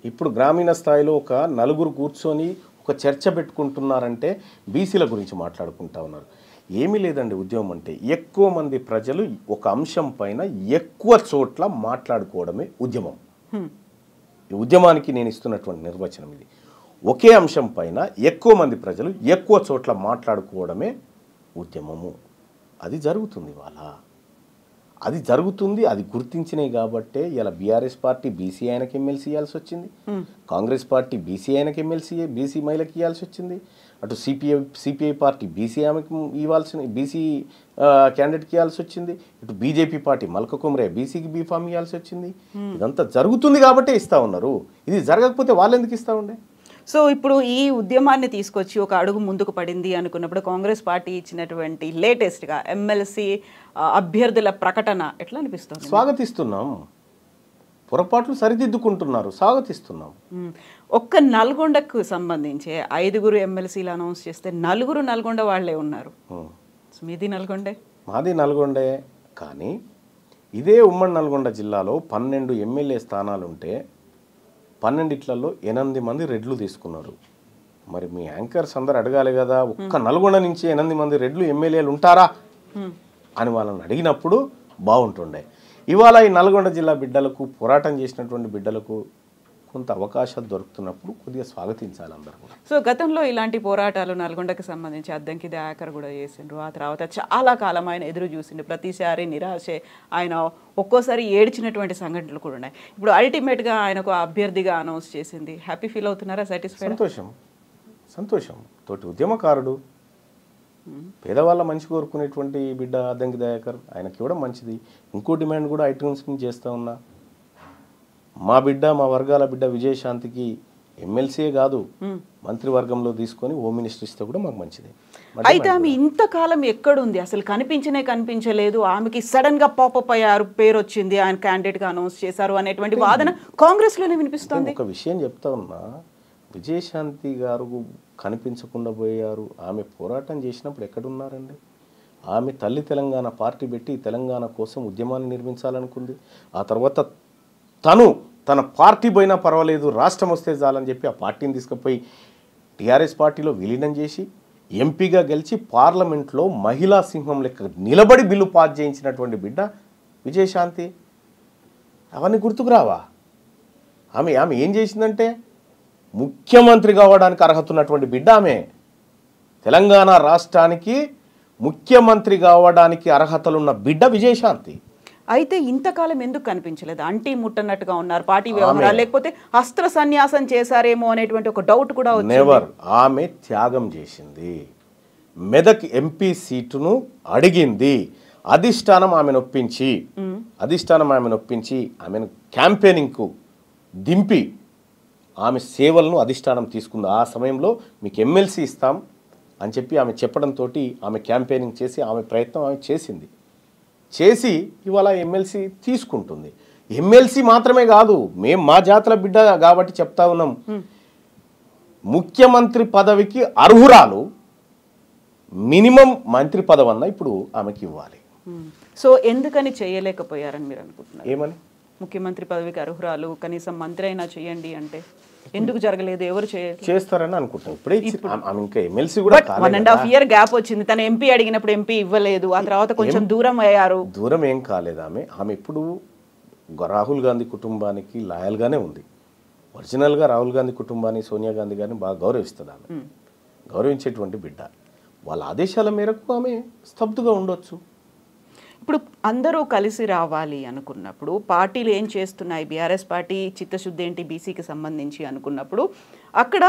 ఇప్పుడు గ్రామీణ స్థాయిలో ఒక నలుగురు కూర్చొని ఒక చర్చ పెట్టుకుంటున్నారంటే బీసీల గురించి మాట్లాడుకుంటా ఉన్నారు. ఏమీ లేదండి. ఉద్యమం అంటే ఎక్కువ మంది ప్రజలు ఒక అంశం పైన ఎక్కువ చోట్ల మాట్లాడుకోవడమే ఉద్యమం. ఈ ఉద్యమానికి నేను ఇస్తున్నటువంటి నిర్వచనం ఇది. ఒకే అంశం పైన ఎక్కువ మంది ప్రజలు ఎక్కువ చోట్ల మాట్లాడుకోవడమే ఉద్యమము. అది జరుగుతుంది ఇవాళ, అది జరుగుతుంది. అది గుర్తించినాయి కాబట్టే ఇలా బీఆర్ఎస్ పార్టీ బీసీ ఆయనకి ఎమ్మెల్సీ ఇవ్వాల్సి వచ్చింది, కాంగ్రెస్ పార్టీ బీసీ ఆయనకి ఎమ్మెల్సీ బీసీ మహిళకి ఇవ్వాల్సి వచ్చింది, అటు సిపిఐ పార్టీ బీసీ ఆమెకి ఇవ్వాల్సిన బీసీ క్యాండిడేట్కి ఇవ్వాల్సి వచ్చింది, ఇటు బీజేపీ పార్టీ మల్క కుమరే బీసీకి బీఫామ్ ఇవ్వాల్సి వచ్చింది. ఇదంతా జరుగుతుంది కాబట్టే ఇస్తూ ఉన్నారు. ఇది జరగకపోతే వాళ్ళు ఎందుకు ఇస్తూ ఉండే? సో ఇప్పుడు ఈ ఉద్యమాన్ని తీసుకొచ్చి ఒక అడుగు ముందుకు పడింది అనుకున్నప్పుడు కాంగ్రెస్ పార్టీ ఇచ్చినటువంటి లేటెస్ట్గా ఎమ్మెల్సీ అభ్యర్థుల ప్రకటన ఎట్లా అనిపిస్తుంది? స్వాగతిస్తున్నాం. పొరపాట్లు సరిదిద్దుకుంటున్నారు, స్వాగతిస్తున్నాం. ఒక్క నల్గొండకు సంబంధించి 5 ఎమ్మెల్సీలు అనౌన్స్ చేస్తే 4 నల్గొండ వాళ్ళే ఉన్నారు. మీది నల్గొండే? మాది నల్గొండే. కానీ ఇదే ఉమ్మడి నల్గొండ జిల్లాలో 12 ఎమ్మెల్యే స్థానాలుంటే 12లలో 8 మంది రెడ్లు తీసుకున్నారు. మరి మీ యాంకర్స్ అందరు అడగాలి కదా, ఒక్క నల్గొండ నుంచి 8 మంది రెడ్లు ఎమ్మెల్యేలు ఉంటారా అని వాళ్ళని అడిగినప్పుడు బాగుంటుండే. ఇవాళ ఈ నల్గొండ జిల్లా బిడ్డలకు, పోరాటం చేసినటువంటి బిడ్డలకు కొంత అవకాశాలు దొరుకుతున్నప్పుడు కొద్దిగా స్వాగతించాలి అందరూ కూడా. సో గతంలో ఇలాంటి పోరాటాలు నల్గొండకు సంబంధించి అద్దంకి దయాకర్ కూడా చేసిండ్రు. ఆ తర్వాత చాలా కాలం ఆయన ఎదురు చూసిండు. ప్రతిసారి నిరాశే, ఆయన ఒక్కోసారి ఏడ్చినటువంటి సంఘటనలు కూడా ఉన్నాయి. ఇప్పుడు అల్టిమేట్గా ఆయనకు అభ్యర్థిగా అనౌన్స్ చేసింది. హ్యాపీ ఫీల్ అవుతున్నారా? సాటిస్ఫైడ్? సంతోషం. తోటి ఉద్యమకారుడు, పేదవాళ్ళ మంచి కోరుకునేటువంటి బిడ్డ అద్దంకి దయాకర్, ఆయనకి ఇవ్వడం మంచిది. ఇంకో డిమాండ్ కూడా ఐటమ్స్ చేస్తూ ఉన్నా. మా బిడ్డ, మా వర్గాల బిడ్డ విజయశాంతికి ఎమ్మెల్సీయే కాదు మంత్రివర్గంలో తీసుకొని హోమ్ మినిస్టర్ ఇస్తే కూడా మాకు మంచిది. అయితే ఆమె ఇంతకాలం ఎక్కడుంది? అసలు కనిపించలేదు. ఆమెకి సడన్ గా పాపప్ అయ్యారు, పేరు వచ్చింది, ఆయన క్యాండిడేట్ గా అనౌన్స్ చేశారు అనేటువంటి వాదన కాంగ్రెస్ లోనే వినిపిస్తోంది. ఒక విషయం చెప్తా ఉన్నా, విజయశాంతి గారు కనిపించకుండా పోయారు. ఆమె పోరాటం చేసినప్పుడు ఎక్కడున్నారండి? ఆమె తల్లి తెలంగాణ పార్టీ పెట్టి తెలంగాణ కోసం ఉద్యమాన్ని నిర్మించాలనుకుంది. ఆ తర్వాత తన పార్టీ పోయినా పర్వాలేదు, రాష్ట్రం వస్తే చాలని చెప్పి ఆ పార్టీని తీసుకుపోయి టీఆర్ఎస్ పార్టీలో విలీనం చేసి ఎంపీగా గెలిచి పార్లమెంట్లో మహిళా సింహం లెక్క నిలబడి బిల్లు పాస్ చేయించినటువంటి బిడ్డ విజయశాంతి. అవన్నీ గుర్తుకు రావా? ఆమె ఏం చేసిందంటే ముఖ్యమంత్రి కావడానికి అర్హత ఉన్నటువంటి బిడ్డ ఆమె. తెలంగాణ రాష్ట్రానికి ముఖ్యమంత్రి కావడానికి అర్హతలున్న బిడ్డ విజయశాంతి. అయితే ఇంతకాలం ఎందుకు కనిపించలేదు? అంటీ ముట్టనట్టుగా ఉన్నారు పార్టీ వ్యవహారాలు, లేకపోతే అస్త్ర సన్యాసం చేశారేమో అనేటువంటి ఒక డౌట్ కూడా వచ్చింది. నెవర్. ఆమె త్యాగం చేసింది. మెదక్ ఎంపీ సీటును అడిగింది. అధిష్టానం ఆమెను ఒప్పించి ఆమెను క్యాంపెయినింగ్కు దింపి ఆమె సేవలను అధిష్టానం తీసుకుంది. ఆ సమయంలో మీకు ఎమ్మెల్సీ ఇస్తాం అని చెప్పి ఆమె చెప్పడంతో ఆమె క్యాంపెయినింగ్ చేసి ఆమె ప్రయత్నం ఆమె చేసి ఇవాళ ఎమ్మెల్సీ తీసుకుంటుంది. ఎమ్మెల్సీ మాత్రమే కాదు, మేము మా జాతుల బిడ్డ కాబట్టి చెప్తా ఉన్నాం, ముఖ్యమంత్రి పదవికి అర్హురాలు. మినిమం మంత్రి పదవన్నా ఇప్పుడు ఆమెకి ఇవ్వాలి. సో ఎందుకని చేయలేకపోయారని మీరు అనుకుంటున్నారు? ఏమని? ముఖ్యమంత్రి పదవికి అర్హురాలు, కనీసం మంత్రి అయినా చేయండి అంటే ఎందుకు జరగలేదు, ఎవరు చేస్తారని అనుకుంటున్నాం. ఇప్పుడే ఆమె ఇంకా ఎమ్మెల్సీ కూడా 1.5 year గ్యాప్ వచ్చింది. తన ఎంపీ అడిగినప్పుడు ఎంపీ ఇవ్వలేదు, ఆ తర్వాత కొంచెం దూరం అయ్యారు. దూరం ఏం కాలేదు. ఆమె ఇప్పుడు రాహుల్ గాంధీ కుటుంబానికి లాయల్గానే ఉంది. ఒరిజినల్గా రాహుల్ గాంధీ కుటుంబాన్ని, సోనియా గాంధీ గారిని బాగా గౌరవిస్తుంది. ఆమె గౌరవించేటువంటి బిడ్డ. వాళ్ళ ఆదేశాల మేరకు ఆమె స్తబ్దుగా ఉండొచ్చు. ఇప్పుడు అందరూ కలిసి రావాలి అనుకున్నప్పుడు పార్టీలు ఏం చేస్తున్నాయి, బీఆర్ఎస్ పార్టీ చిత్తశుద్ధి ఏంటి బీసీకి సంబంధించి అనుకున్నప్పుడు అక్కడ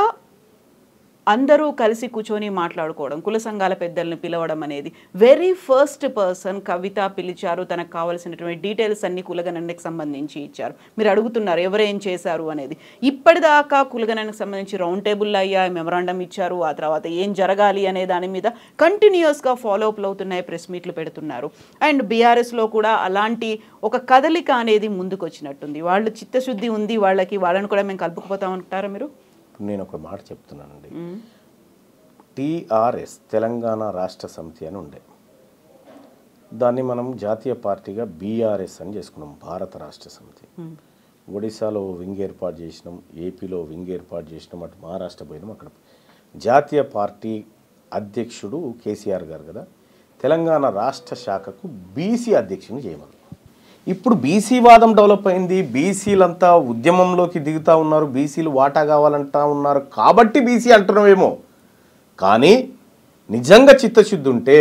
అందరూ కలిసి కూర్చొని మాట్లాడుకోవడం, కుల సంఘాల పెద్దల్ని పిలవడం అనేది వెరీ ఫస్ట్ పర్సన్ కవిత పిలిచారు. తనకు కావాల్సినటువంటి డీటెయిల్స్ అన్ని కులగణనకి సంబంధించి ఇచ్చారు. మీరు అడుగుతున్నారు ఎవరేం చేశారు అనేది. ఇప్పటిదాకా కులగణనకు సంబంధించి రౌండ్ టేబుల్ అయ్యాయి, మెమరాండం ఇచ్చారు. ఆ తర్వాత ఏం జరగాలి అనే దాని మీద కంటిన్యూస్గా ఫాలోఅప్లు అవుతున్నాయి, ప్రెస్ మీట్లు పెడుతున్నారు. అండ్ బీఆర్ఎస్లో కూడా అలాంటి ఒక కదలిక అనేది ముందుకు వచ్చినట్టుంది. వాళ్ళు చిత్తశుద్ధి ఉంది వాళ్ళకి, వాళ్ళని కూడా మేము కలుపుకుపోతామంటారా మీరు? నేను ఒక మాట చెప్తున్నానండి. టీఆర్ఎస్ తెలంగాణ రాష్ట్ర సమితి అని ఉండే, దాన్ని మనం జాతీయ పార్టీగా బీఆర్ఎస్ అని చేసుకున్నాం, భారత రాష్ట్ర సమితి. ఒడిశాలో వింగ్ ఏర్పాటు చేసినాం, ఏపీలో వింగ్ ఏర్పాటు చేసినాం, అటు మహారాష్ట్ర పోయినాం. అక్కడ జాతీయ పార్టీ అధ్యక్షుడు కేసీఆర్ గారు కదా, తెలంగాణ రాష్ట్ర శాఖకు బీసీ అధ్యక్షుని చేయమని. ఇప్పుడు బీసీ వాదం డెవలప్ అయింది. బీసీలంతా ఉద్యమంలోకి దిగుతూ ఉన్నారు, బీసీలు వాటా కావాలంటా ఉన్నారు కాబట్టి బీసీ అంటున్నామేమో. కానీ నిజంగా చిత్తశుద్ధి ఉంటే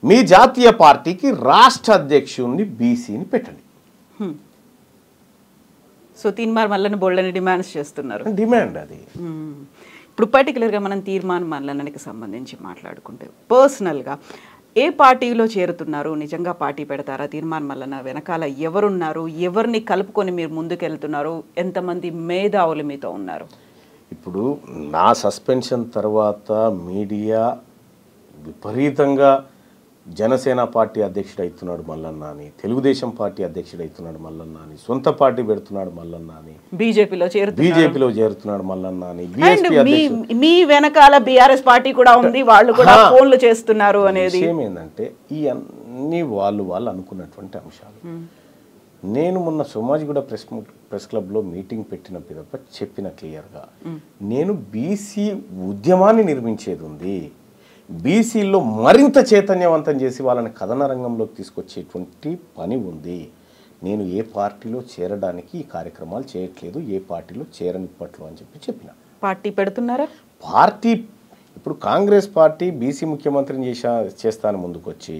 మీ జాతీయ పార్టీకి రాష్ట్ర అధ్యక్షుడిని బీసీని పెట్టండి. సో తీర్మార్ మల్లన్న బోల్డని డిమాండ్స్ చేస్తున్నారు. డిమాండ్ అది. ఇప్పుడు పర్టికులర్గా మనం తీర్మాన్ మల్లన్నకి సంబంధించి మాట్లాడుకుంటే పర్సనల్గా ఏ పార్టీలో చేరుతున్నారు, నిజంగా పార్టీ పెడతారా, తీర్మాన్ మల్లన్న వెనకాల ఎవరున్నారు, ఎవరిని కలుపుకొని మీరు ముందుకెళ్తున్నారు, ఎంతమంది మేధావులు మీతో ఉన్నారు? ఇప్పుడు నా సస్పెన్షన్ తర్వాత మీడియా విపరీతంగా జనసేన పార్టీ అధ్యక్షుడు అవుతున్నాడు మల్లన్న అని, తెలుగుదేశం పార్టీ అధ్యక్షుడు అవుతున్నాడు మల్లన్న అని, సొంత పార్టీ పెడుతున్నాడు మల్లన్న అని, బీజేపీలో చేరుతున్నాడు మల్లన్న అని, మీ వెనకాల బీఆర్ఎస్ పార్టీ కూడా ఉంది, వాళ్ళు కూడా ఫోన్లు చేస్తున్నారు అనేది విషయం ఏంటంటే ఈ అన్ని వాళ్ళు అనుకున్నటువంటి అంశాలు. నేను మొన్న సోమాజిగూడ ప్రెస్ క్లబ్లో మీటింగ్ పెట్టిన పిదప చెప్పిన క్లియర్గా, నేను బీసీ ఉద్యమాన్ని నిర్మించేది ఉంది, బీసీల్లో మరింత చైతన్యవంతం చేసి వాళ్ళని కథన రంగంలోకి తీసుకొచ్చేటువంటి పని ఉంది. నేను ఏ పార్టీలో చేరడానికి ఈ కార్యక్రమాలు చేయట్లేదు, ఏ పార్టీలో చేరనిప్పట్లో అని చెప్పిన. పార్టీ పెడుతున్నారా? పార్టీ ఇప్పుడు కాంగ్రెస్ పార్టీ బీసీ ముఖ్యమంత్రిని చేస్తాను ముందుకొచ్చి,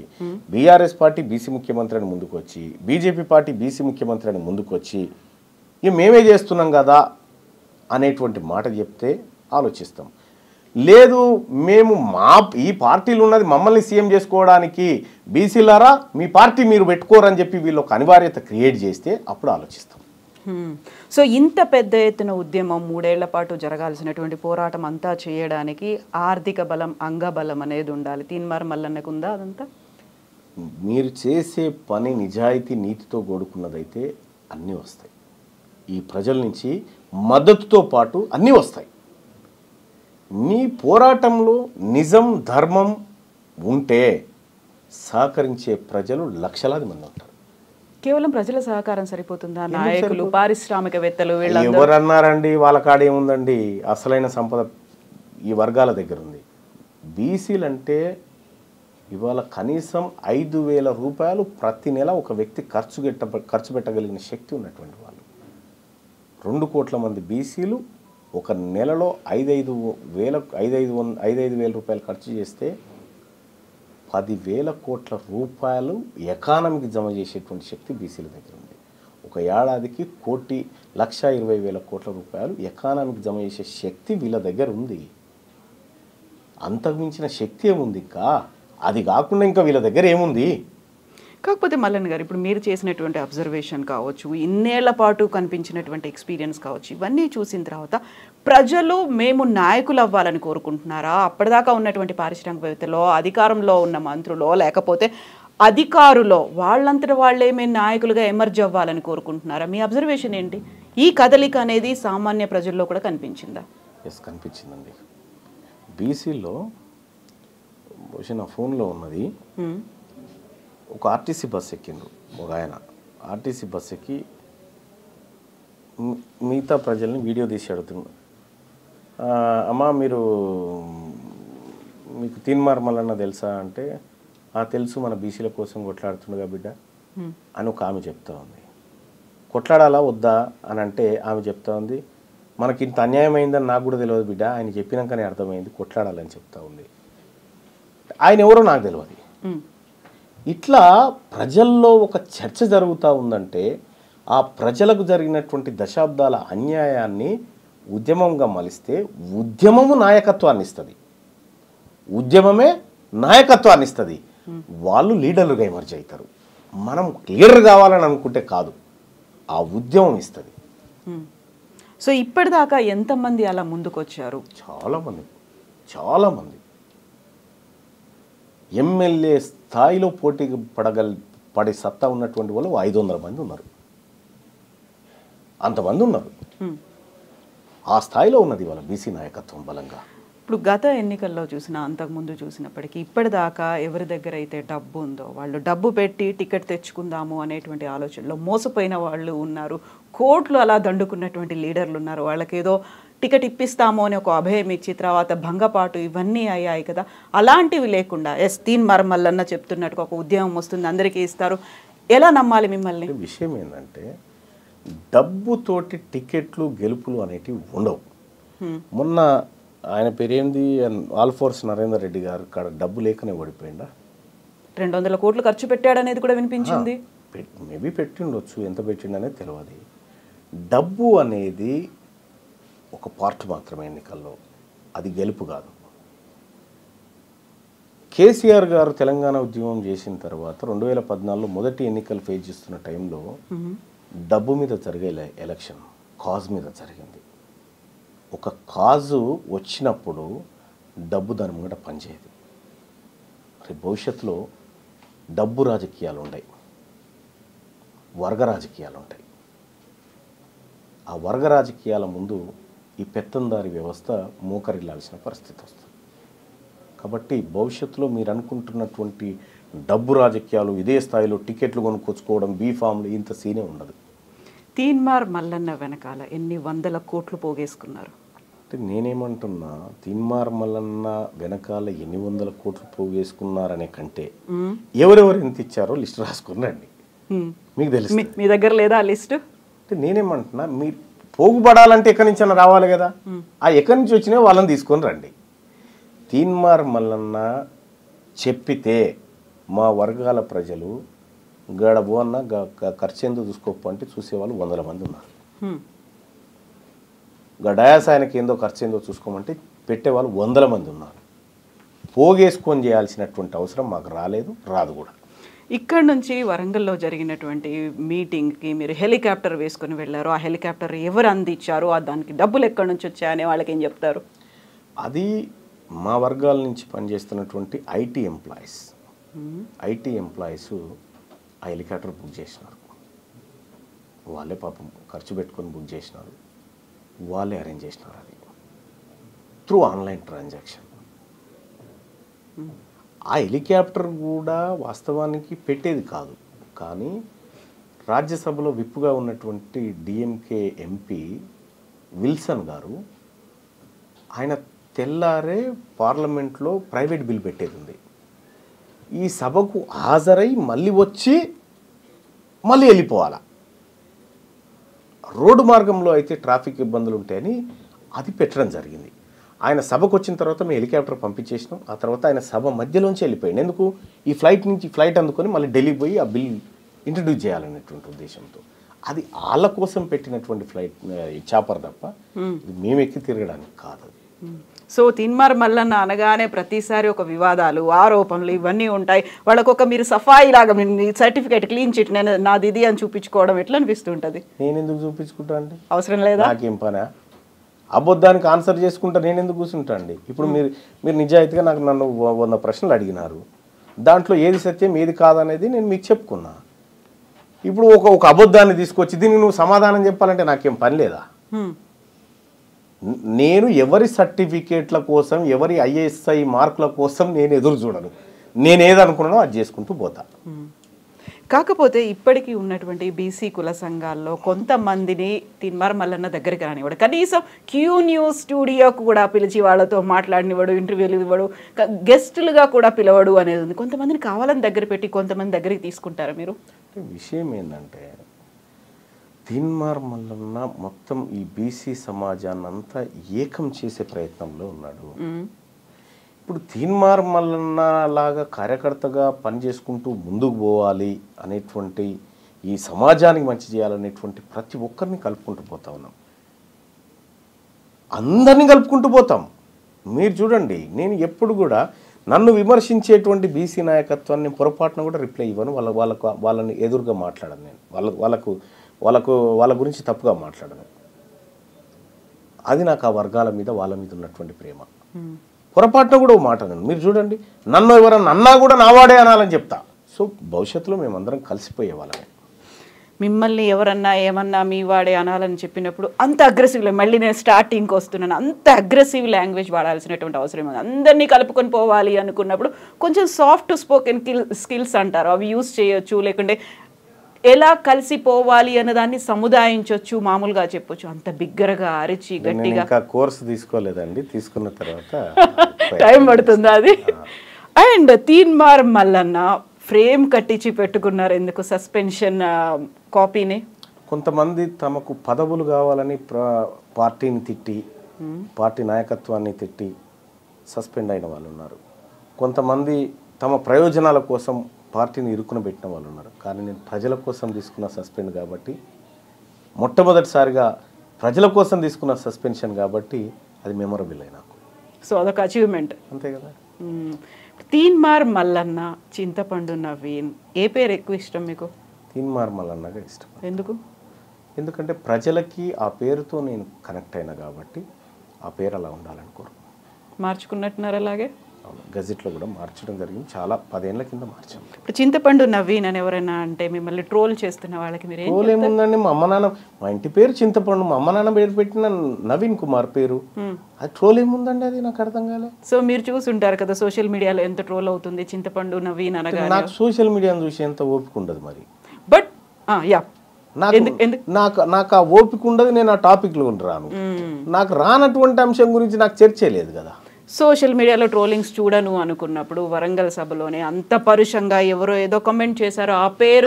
బీఆర్ఎస్ పార్టీ బీసీ ముఖ్యమంత్రి అని ముందుకొచ్చి, బీజేపీ పార్టీ బీసీ ముఖ్యమంత్రి అని ముందుకొచ్చి ఇక మేమే చేస్తున్నాం కదా అనేటువంటి మాట చెప్తే ఆలోచిస్తాం. లేదు మేము ఈ పార్టీలు ఉన్నది మమ్మల్ని సీఎం చేసుకోవడానికి, బీసీలారా మీ పార్టీ మీరు పెట్టుకోరని చెప్పి వీళ్ళు ఒక అనివార్యత క్రియేట్ చేస్తే అప్పుడు ఆలోచిస్తాం. సో ఇంత పెద్ద ఎత్తున ఉద్యమం 3 ఏళ్ల పాటు జరగాల్సినటువంటి పోరాటం అంతా చేయడానికి ఆర్థిక బలం, అంగబలం అనేది ఉండాలి. తీన్మార్ మల్లన్నకు ఉందా అదంతా? మీరు చేసే పని నిజాయితీ నీతితో కూడుకున్నదైతే అన్నీ వస్తాయి. ఈ ప్రజల నుంచి మద్దతుతో పాటు అన్నీ వస్తాయి. నీ పోరాటంలో నిజం, ధర్మం ఉంటే సహకరించే ప్రజలు లక్షలాది మంది ఉంటారు. కేవలం ప్రజల సహకారం సరిపోతుందా? నాయకులు, పారిశ్రామికవేత్తలు ఎవరన్నారండి? వాళ్ళ కాడ ఏముందండి? అసలైన సంపద ఈ వర్గాల దగ్గర ఉంది. బీసీలు అంటే ఇవాళ కనీసం 5,000 రూపాయలు ప్రతి నెల ఒక వ్యక్తి ఖర్చు పెట్టగలిగిన శక్తి ఉన్నటువంటి వాళ్ళు. 2 కోట్ల మంది బీసీలు ఒక నెలలో 5,000 రూపాయలు ఖర్చు చేస్తే 10,000 కోట్ల రూపాయలు ఎకానమీకి జమ చేసేటువంటి శక్తి బీసీల దగ్గర ఉంది. ఒక ఏడాదికి 1,20,000 కోట్ల రూపాయలు ఎకానమీకి జమ చేసే శక్తి వీళ్ళ దగ్గర ఉంది. అంతకుమించిన శక్తి ఏముంది? ఇంకా అది కాకుండా ఇంకా వీళ్ళ దగ్గర ఏముంది? కాకపోతే మల్లన్న గారు, ఇప్పుడు మీరు చేసినటువంటి అబ్జర్వేషన్ కావచ్చు, ఇన్నేళ్ల పాటు కనిపించినటువంటి ఎక్స్పీరియన్స్ కావచ్చు, ఇవన్నీ చూసిన తర్వాత ప్రజలు మేము నాయకులు అవ్వాలని కోరుకుంటున్నారా? అప్పటిదాకా ఉన్నటువంటి పారిశ్రామికవేత్తలో, అధికారంలో ఉన్న మంత్రులో, లేకపోతే అధికారులో వాళ్ళంతటి వాళ్ళే మేము నాయకులుగా ఎమర్జ్ అవ్వాలని కోరుకుంటున్నారా? మీ అబ్జర్వేషన్ ఏంటి? ఈ కదలిక అనేది సామాన్య ప్రజల్లో కూడా కనిపించిందా? ఎస్, కనిపించిందండి. బీసీలో బహుశా నా ఫోన్లో ఉన్నది, ఒక ఆర్టీసీ బస్ ఎక్కిండు ఒక ఆయన. ఆర్టీసీ బస్ ఎక్కి మిగతా ప్రజల్ని వీడియో తీసి అడుగుతున్నా, అమ్మా మీకు తీన్మార్ మల్లన్న తెలుసా అంటే, తెలుసు, మన బీసీల కోసం కొట్లాడుతుండగా బిడ్డ అని ఒక ఆమె చెప్తా ఉంది. కొట్లాడాలా వద్దా అని అంటే ఆమె చెప్తా ఉంది, మనకి ఇంత అన్యాయం అయిందని నాకు కూడా తెలియదు బిడ్డ, ఆయన చెప్పినాకనే అర్థమైంది, కొట్లాడాలని చెప్తా ఉంది. ఆయన ఎవరో నాకు తెలియదు. ఇట్లా ప్రజల్లో ఒక చర్చ జరుగుతూ ఉందంటే ఆ ప్రజలకు జరిగినటువంటి దశాబ్దాల అన్యాయాన్ని ఉద్యమంగా మలిస్తే ఉద్యమము నాయకత్వాన్ని ఇస్తుంది, ఉద్యమమే నాయకత్వాన్ని ఇస్తుంది. వాళ్ళు లీడర్లుగా ఎమర్జ్ అవుతారు. మనం లీడర్ కావాలని అనుకుంటే కాదు, ఆ ఉద్యమం ఇస్తుంది. సో ఇప్పటిదాకా ఎంతమంది అలా ముందుకు వచ్చారు? చాలామంది ఎమ్మెల్యే స్థాయిలో పోటీ పడే సత్తా ఉన్నటువంటి వాళ్ళు 500 మంది ఉన్నారు. అంతమంది ఉన్నారు. ఆ స్థాయిలో ఉన్నది వాళ్ళ బీసీ నాయకత్వం బలంగా. ఇప్పుడు గత ఎన్నికల్లో చూసినా అంతకుముందు చూసినప్పటికీ ఇప్పటిదాకా ఎవరి దగ్గర అయితే డబ్బు ఉందో వాళ్ళు డబ్బు పెట్టి టికెట్ తెచ్చుకుందాము అనేటువంటి ఆలోచనలో మోసపోయిన వాళ్ళు ఉన్నారు. కోట్లు అలా దండుకున్నటువంటి లీడర్లు ఉన్నారు. వాళ్ళకేదో టికెట్ ఇప్పిస్తాము అని ఒక అభయం ఇచ్చి తర్వాత భంగపాటు ఇవన్నీ అయ్యాయి కదా. అలాంటివి లేకుండా తీన్మార్ మల్లన్న చెప్తున్నట్టుగా ఒక ఉద్యమం వస్తుంది, అందరికీ ఇస్తారు, ఎలా నమ్మాలి మిమ్మల్ని? విషయం ఏంటంటే డబ్బుతోటి టికెట్లు గెలుపులు అనేటివి ఉండవు. మొన్న ఆయన పేరేంది, ఆల్ఫోర్స్ నరేందర్ రెడ్డి గారు కాడ డబ్బు లేకనే ఓడిపోయిందా? 200 కోట్లు ఖర్చు పెట్టాడనేది కూడా వినిపించింది. మేబీ పెట్టిండొచ్చు, ఎంత పెట్టిండనేది తెలియదు. డబ్బు అనేది ఒక పార్ట్ మాత్రమే ఎన్నికల్లో, అది గెలుపు కాదు. కేసీఆర్ గారు తెలంగాణ ఉద్యమం చేసిన తర్వాత 2014లో మొదటి ఎన్నికలు ఫేస్ చేస్తున్న టైంలో డబ్బు మీద జరిగే ఎలక్షన్ కాజ్ మీద జరిగింది. ఒక కాజు వచ్చినప్పుడు డబ్బు దాని ముంగట పనిచేయదు. రేపు భవిష్యత్తులో డబ్బు రాజకీయాలు ఉంటాయి, వర్గ రాజకీయాలు ఉంటాయి. ఆ వర్గ రాజకీయాల ముందు ఈ పెత్తందారి వ్యవస్థ మోకరిల్లాల్సిన పరిస్థితి వస్తుంది. కాబట్టి భవిష్యత్తులో మీరు అనుకుంటున్నటువంటి డబ్బు రాజకీయాలు, ఇదే స్థాయిలో టికెట్లు కొనుక్కొచ్చుకోవడం, బీఫామ్లు, ఇంత సీనే ఉండదు. తీన్మార్ మల్లన్న వెనకాల ఎన్ని వందల కోట్లు పోగేసుకున్నారు అంటే నేనేమంటున్నా, తీన్మార్ మల్లన్న వెనకాల ఎన్ని వందల కోట్లు పోగేసుకున్నారనే కంటే ఎవరెవరు ఎంత ఇచ్చారో లిస్ట్ రాసుకున్నాండి, మీకు తెలుసు. మీ దగ్గర లేదా ఆ లిస్టు? అంటే నేనేమంటున్నా, మీరు పోగుపడాలంటే ఎక్కడి నుంచి అయినా రావాలి కదా. ఆ ఎక్కడి నుంచి వచ్చినా వాళ్ళని తీసుకొని రండి. తీన్మార్ మల్లన్న చెప్పితే మా వర్గాల ప్రజలు గడబో అన్న ఖర్చు ఎందుకు చూసుకోపు అంటే చూసేవాళ్ళు 100 మంది ఉన్నారు. డయాస్ ఆయనకి ఏందో ఖర్చు ఏందో చూసుకోమంటే పెట్టేవాళ్ళు 100 మంది ఉన్నారు. పోగేసుకొని చేయాల్సినటువంటి అవసరం మాకు రాలేదు, రాదు కూడా. ఇక్కడ నుంచి వరంగల్లో జరిగినటువంటి మీటింగ్కి మీరు హెలికాప్టర్ వేసుకొని వెళ్ళారు. ఆ హెలికాప్టర్ ఎవరు అందించారు, దానికి డబ్బులు ఎక్కడి నుంచి వచ్చాయనే వాళ్ళకి ఏం చెప్తారు? అది మా వర్గాల నుంచి పనిచేస్తున్నటువంటి ఐటీ ఎంప్లాయీస్ ఆ హెలికాప్టర్ బుక్ చేసినారు. వాళ్ళే పాపం ఖర్చు పెట్టుకొని బుక్ చేసినారు, వాళ్ళే అరేంజ్ చేసినారు. అది త్రూ ఆన్లైన్ ట్రాన్సాక్షన్. ఆ హెలికాప్టర్ కూడా వాస్తవానికి పెట్టేది కాదు, కానీ రాజ్యసభలో విప్పుగా ఉన్నటువంటి డిఎంకే ఎంపీ విల్సన్ గారు, ఆయన తెల్లారే పార్లమెంట్లో ప్రైవేట్ బిల్ పెట్టేది ఉంది. ఈ సభకు హాజరై మళ్ళీ వచ్చి మళ్ళీ వెళ్ళిపోవాలా. రోడ్డు మార్గంలో అయితే ట్రాఫిక్ ఇబ్బందులు ఉంటాయని అది పెట్టడం జరిగింది. ఆయన సభకు వచ్చిన తర్వాత మేము హెలికాప్టర్ పంపించేసినాం. ఆ తర్వాత ఆయన సభ మధ్యలోంచి వెళ్ళిపోయింది. ఎందుకు? ఈ ఫ్లైట్ అందుకొని మళ్ళీ ఢిల్లీకి పోయి ఆ బిల్ ఇంట్రడ్యూస్ చేయాలనేటువంటి ఉద్దేశంతో. అది వాళ్ళ కోసం పెట్టినటువంటి ఫ్లైట్ చాపర్ తప్ప మేము ఎక్కి తిరగడానికి కాదు. సో తీన్మార్ మల్లన్న అనగానే ప్రతిసారి ఒక వివాదాలు, ఆరోపణలు ఇవన్నీ ఉంటాయి. వాళ్ళకొక మీరు సఫాయి లాగా సర్టిఫికేట్, క్లీన్ చిట్, నేను నాది ఇది అని చూపించుకోవడం ఎట్లా అనిపిస్తుంటుంది? నేను ఎందుకు చూపించుకుంటా అండి? అవసరం లేదా? నాకేం పనా? అబద్ధానికి ఆన్సర్ చేసుకుంటా నేను ఎందుకు కూర్చుంటా అండి? ఇప్పుడు మీరు నిజాయితీగా నన్ను 100 ప్రశ్నలు అడిగినారు. దాంట్లో ఏది సత్యం ఏది కాదనేది నేను మీకు చెప్పుకున్నా. ఇప్పుడు ఒక అబద్ధాన్ని తీసుకొచ్చి దీనికి నువ్వు సమాధానం చెప్పాలంటే నాకేం పని లేదా? నేను ఎవరి సర్టిఫికేట్ల కోసం, ఎవరి ఐఎస్ఐ మార్కుల కోసం నేను ఎదురు చూడను. నేను ఏదనుకున్నానో అది చేసుకుంటూ పోతా. కాకపోతే ఇప్పటికీ ఉన్నటువంటి బీసీ కుల సంఘాల్లో కొంతమందిని తీన్మార్ మల్లన్న దగ్గరికి రానివాడు, కనీసం క్యూ న్యూస్ స్టూడియోకు కూడా పిలిచి వాళ్ళతో మాట్లాడినివాడు, ఇంటర్వ్యూలు ఇవ్వడు, గెస్టులుగా కూడా పిలవడు అనేది ఉంది. కొంతమందిని కావాలని దగ్గర పెట్టి కొంతమంది దగ్గరికి తీసుకుంటారా మీరు? విషయం ఏంటంటే తీన్మార్ మల్లన్న మొత్తం ఈ బీసీ సమాజాన్ని అంతా ఏకం చేసే ప్రయత్నంలో ఉన్నాడు. ఇప్పుడు తీన్మార్ మల్లన్న లాగా కార్యకర్తగా పనిచేసుకుంటూ ముందుకు పోవాలి అనేటువంటి, ఈ సమాజానికి మంచి చేయాలనేటువంటి ప్రతి ఒక్కరిని కలుపుకుంటూ పోతా ఉన్నాం, అందరినీ కలుపుకుంటూ పోతాం. మీరు చూడండి, నేను ఎప్పుడు కూడా నన్ను విమర్శించేటువంటి బీసీ నాయకత్వాన్ని పొరపాటున కూడా రిప్లై ఇవ్వను. వాళ్ళని ఎదురుగా మాట్లాడను. నేను వాళ్ళ గురించి తప్పుగా మాట్లాడను. అది నాకు ఆ వర్గాల మీద వాళ్ళ మీద ఉన్నటువంటి ప్రేమ. పొరపాటున కూడా మాట అన్నాను. మీరు చూడండి, నన్ను ఎవరన్నా అన్నా కూడా నావాడే అనాలని చెప్తా. సో భవిష్యత్తులో మేమందరం కలిసిపోయే వాళ్ళమే. మిమ్మల్ని ఎవరన్నా ఏమన్నా మీ వాడే అనాలని చెప్పినప్పుడు అంత అగ్రెసివ్, మళ్ళీ నేను స్టార్టింగ్కి వస్తున్నాను, అంత అగ్రెసివ్ లాంగ్వేజ్ వాడాల్సినటువంటి అవసరం ఉంది. అందరినీ కలుపుకొని పోవాలి అనుకున్నప్పుడు కొంచెం సాఫ్ట్ స్పోకెన్ స్కిల్స్ అంటారు, అవి యూజ్ చేయొచ్చు. లేకుంటే ఎలా కలిసిపోవాలి అన్నదాన్ని సముదాయించవచ్చు, మామూలుగా చెప్పొచ్చు. అంత బిగ్గరగా అరిచి గట్టిగా ఇంకా కోర్సు తీసుకోలేదండి, తీసుకున్న తర్వాత టైం పడుతుంది అది. అండ్ తీన్మార్ మల్లన్న ఫ్రేమ్ కట్టించి పెట్టుకున్నారు ఎందుకు సస్పెన్షన్ కాపీని? కొంతమంది తమకు పదవులు కావాలని పార్టీని తిట్టి, పార్టీ నాయకత్వాన్ని తిట్టి సస్పెండ్ అయిన వాళ్ళు ఉన్నారు. కొంతమంది తమ ప్రయోజనాల కోసం పార్టీని ఇరుక్కున పెట్టిన వాళ్ళు ఉన్నారు. కానీ నేను ప్రజల కోసం తీసుకున్న సస్పెండ్ కాబట్టి, మొట్టమొదటిసారిగా ప్రజల కోసం తీసుకున్న సస్పెన్షన్ కాబట్టి అది మెమొరబుల్ అయి నాకు. సో అదొక అచీవ్మెంట్, అంతే కదా. తీన్మార్ మల్లన్న, చింతపండు నవీన్, ఏ పేరు ఎక్కువ ఇష్టం మీకు? తీన్మార్ మల్లన్నగా ఇష్టం. ఎందుకు? ఎందుకంటే ప్రజలకి ఆ పేరుతో నేను కనెక్ట్ అయినా కాబట్టి ఆ పేరు అలా ఉండాలని కోరు. మార్చుకున్నట్టున్నారు అలాగే? గజెట్లో కూడా మార్చడం జరిగింది, చాలా 10 ఏళ్ల కింద మార్చాం. ఇప్పుడు చింతపండు నవీన్ అని ఎవరైనా అంటే మిమ్మల్ని ట్రోల్ చేస్తున్న వాళ్ళకి మీరు ట్రోల్ ఏముందండి? మా అమ్మ నాన్న, మా ఇంటి పేరు చింతపండు, మా అమ్మ నాన్న పేరు పెట్టిన నవీన్ కుమార్ పేరు, అది ట్రోల్ ఏముందండి? అది నాకు అర్థం కాలే. సో మీరు చూసుంటారు కదా సోషల్ మీడియాలో ఎంత ట్రోల్ అవుతుంది చింతపండు నవీన్ అనగా. నాకు సోషల్ మీడియాను చూసి ఎంత ఓపిక ఉండదు మరి. బట్ యా, నాకు ఆ ఓపిక ఉండదు, నేను ఆ టాపిక్లో రాను. నాకు రానటువంటి అంశం గురించి నాకు చర్చే లేదు కదా. సోషల్ మీడియాలో ట్రోలింగ్స్ చూడను అనుకున్నప్పుడు వరంగల్ సభలోనే అంత పరుషంగా ఎవరో ఏదో కామెంట్ చేశారో, ఆ పేరు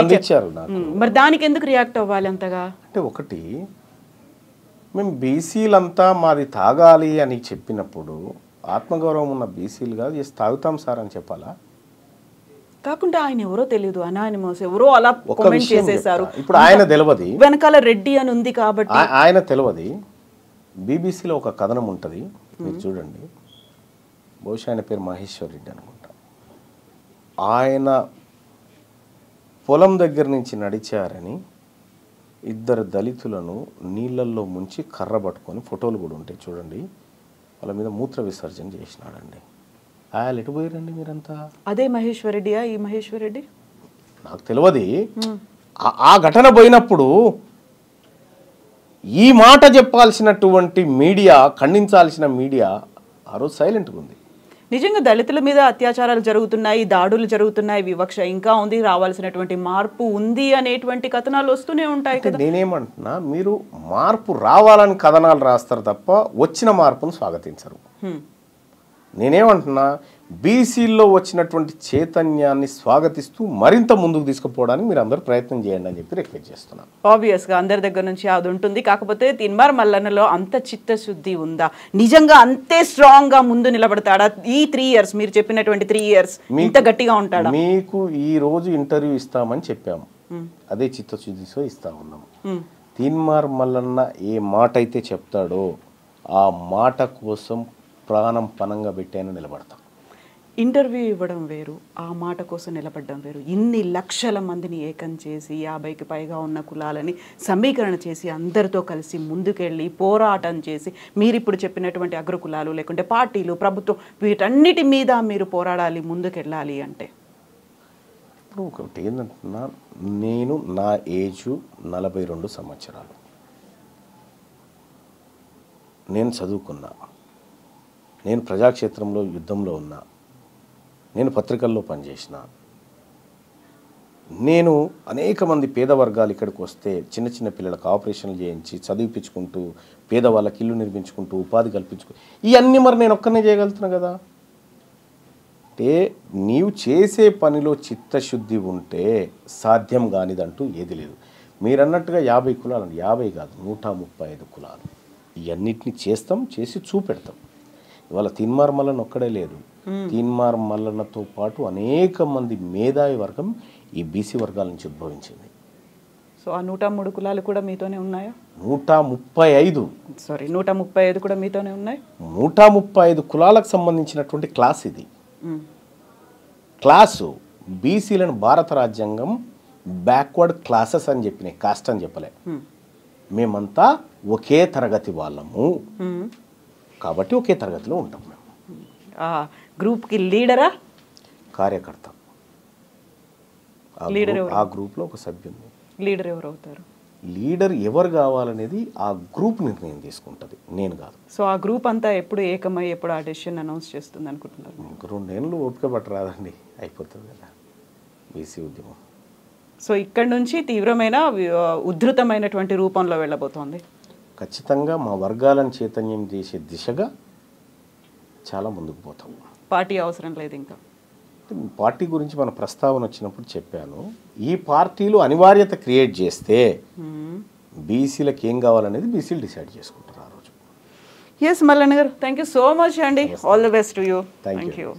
అందించారు నాకు. మరి దానికి ఎందుకు రియాక్ట్ అవ్వాలి అంతగా? అంటే ఒకటి, మేము బీసీలంతా మాది తాగాలి అని చెప్పినప్పుడు ఆత్మగౌరవం ఉన్న బీసీలు కాదు, చేసి తాగుతాం సార్ అని చెప్పాలా? కాకుండా ఆయన ఎవరో తెలియదు, అనానిమస్ ఎవరో అలా కామెంట్ చేసేసారు. ఇప్పుడు ఆయన తెలియదు, వెనకాల రెడ్డి అని ఉంది కాబట్టి ఆయన తెలియదు. బీబీసీలో ఒక కథనం ఉంటుంది, మీరు చూడండి. బహుశా ఆయన పేరు మహేశ్వర్ రెడ్డి అనుకుంటా. ఆయన పొలం దగ్గర నుంచి నడిచారని 2 దళితులను నీళ్ళల్లో ముంచి కర్ర పట్టుకొని, ఫోటోలు కూడా ఉంటాయి చూడండి, వాళ్ళ మీద మూత్ర విసర్జన చేసినాడండి. ఆయన ఎటు పోయారండి మీరంతా? అదే మహేశ్వర్ రెడ్డియా? ఈ మహేశ్వర్ రెడ్డి నాకు తెలియదు. ఆ ఘటన పోయినప్పుడు ఈ మాట చెప్పాల్సినటువంటి మీడియా, ఖండించాల్సిన మీడియా ఆ రోజు సైలెంట్గా ఉంది. నిజంగా దళితుల మీద అత్యాచారాలు జరుగుతున్నాయి, దాడులు జరుగుతున్నాయి, వివక్ష ఇంకా ఉంది, రావాల్సినటువంటి మార్పు ఉంది అనేటువంటి కథనాలు వస్తూనే ఉంటాయి కదా. నేనేమంటున్నా, మీరు మార్పు రావాలని కథనాలు రాస్తారు తప్ప వచ్చిన మార్పును స్వాగతించరు. నేనేమంటున్నా, బీసీల్లో వచ్చినటువంటి చైతన్యాన్ని స్వాగతిస్తూ మరింత ముందుకు తీసుకుపోవడానికి మీరు అందరూ ప్రయత్నం చేయండి అని చెప్పి రిక్వెస్ట్ చేస్తున్నాను. ఆబ్వియస్గా అందరి దగ్గర నుంచి అది ఉంటుంది. కాకపోతే తీన్మార్ మల్లన్నలో అంత చిత్తశుద్ధి ఉందా? నిజంగా అంతే స్ట్రాంగ్గా ముందు నిలబడతాడా? ఈ 3 years మీరు చెప్పినటువంటి 3 years ఇంత గట్టిగా ఉంటాడా? మీకు ఈ రోజు ఇంటర్వ్యూ ఇస్తామని చెప్పాము, అదే చిత్తశుద్ధితో ఇస్తా ఉన్నాము. తీన్మార్ మల్లన్న ఏ మాట అయితే చెప్తాడో ఆ మాట కోసం ప్రాణం పనంగా పెట్టాను నిలబడతాం. ఇంటర్వ్యూ ఇవ్వడం వేరు, ఆ మాట కోసం నిలబడడం వేరు. ఇన్ని లక్షల మందిని ఏకం చేసి 50కి పైగా ఉన్న కులాలని సమీకరణ చేసి అందరితో కలిసి ముందుకెళ్ళి పోరాటం చేసి, మీరు ఇప్పుడు చెప్పినటువంటి అగ్రకులాలు లేకుంటే పార్టీలు, ప్రభుత్వం, వీటన్నిటి మీద మీరు పోరాడాలి, ముందుకెళ్ళాలి అంటే ఇప్పుడు ఒకటి ఏంటంటున్నా, నేను నా ఏజు 42 సంవత్సరాలు, నేను చదువుకున్నా, నేను ప్రజాక్షేత్రంలో యుద్ధంలో ఉన్నా, నేను పత్రికల్లో పనిచేసిన, నేను అనేక మంది పేద వర్గాలు ఇక్కడికి వస్తే చిన్న చిన్న పిల్లలకు ఆపరేషన్లు చేయించి చదివిపించుకుంటూ పేదవాళ్ళకి ఇల్లు నిర్మించుకుంటూ ఉపాధి కల్పించుకుంటూ ఇవన్నీ మరి నేను ఒక్కనే చేయగలుగుతున్నా కదా. అంటే నీవు చేసే పనిలో చిత్తశుద్ధి ఉంటే సాధ్యం కానిదంటూ ఏది లేదు. మీరు అన్నట్టుగా 50 కులాలు, 50 కాదు 135 కులాలు, ఇవన్నిటిని చేస్తాం, చేసి చూపెడతాం. ఇవాళ తీన్మార్ మల్లన్న ఒక్కడే లేదు, తీన్మార్ మల్లన్నతో పాటు అనేక మంది మేధావి వర్గం ఈ బీసీ వర్గాల నుంచి ఉద్భవించింది. సో ఆ 103 కులాలు కూడా మీతోనే ఉన్నాయా? 135 కూడా మీతోనే ఉన్నాయి. 135 కులాలకు సంబంధించినటువంటి క్లాస్ ఇది. క్లాసు బీసీలను భారత రాజ్యాంగం బ్యాక్వర్డ్ క్లాసెస్ అని చెప్పినాయి, కాస్ట్ అని చెప్పలే. మేమంతా ఒకే తరగతి వాళ్ళము కాబట్టి ఒకే తరగతిలో ఉంటాం. మేము గ్రూప్కి లీడరా కార్యకర్త, లీడర్ ఆ గ్రూప్లో ఒక సభ్యుని. లీడర్ ఎవరు అవుతారు? లీడర్ ఎవరు కావాలనేది ఆ గ్రూప్ నిర్ణయం తీసుకుంటుంది, నేను కాదు. సో ఆ గ్రూప్ అంతా ఎప్పుడు ఏకమై ఎప్పుడు ఆ డెసిషన్ అనౌన్స్ చేస్తుంది అనుకుంటున్నారు? 2 నెలలు ఓపిక పట్టరాదండి, అయిపోతుంది కదా బీసీ ఉద్యమం. సో ఇక్కడ నుంచి తీవ్రమైన ఉధృతమైనటువంటి రూపంలో వెళ్ళబోతోంది. ఖచ్చితంగా మా వర్గాలను చైతన్యం చేసే దిశగా చాలా ముందుకు పోతాం. పార్టీ అవసరం లేదు ఇంకా. పార్టీ గురించి మన ప్రస్తావన వచ్చినప్పుడు చెప్పాను, ఈ పార్టీలు అనివార్యత క్రియేట్ చేస్తే బీసీలకు ఏం కావాలనేది బీసీలు డిసైడ్ చేసుకుంటారు ఆ రోజు. Yes Mallanna garu, thank you so much అండి. All the best to you. Thank you.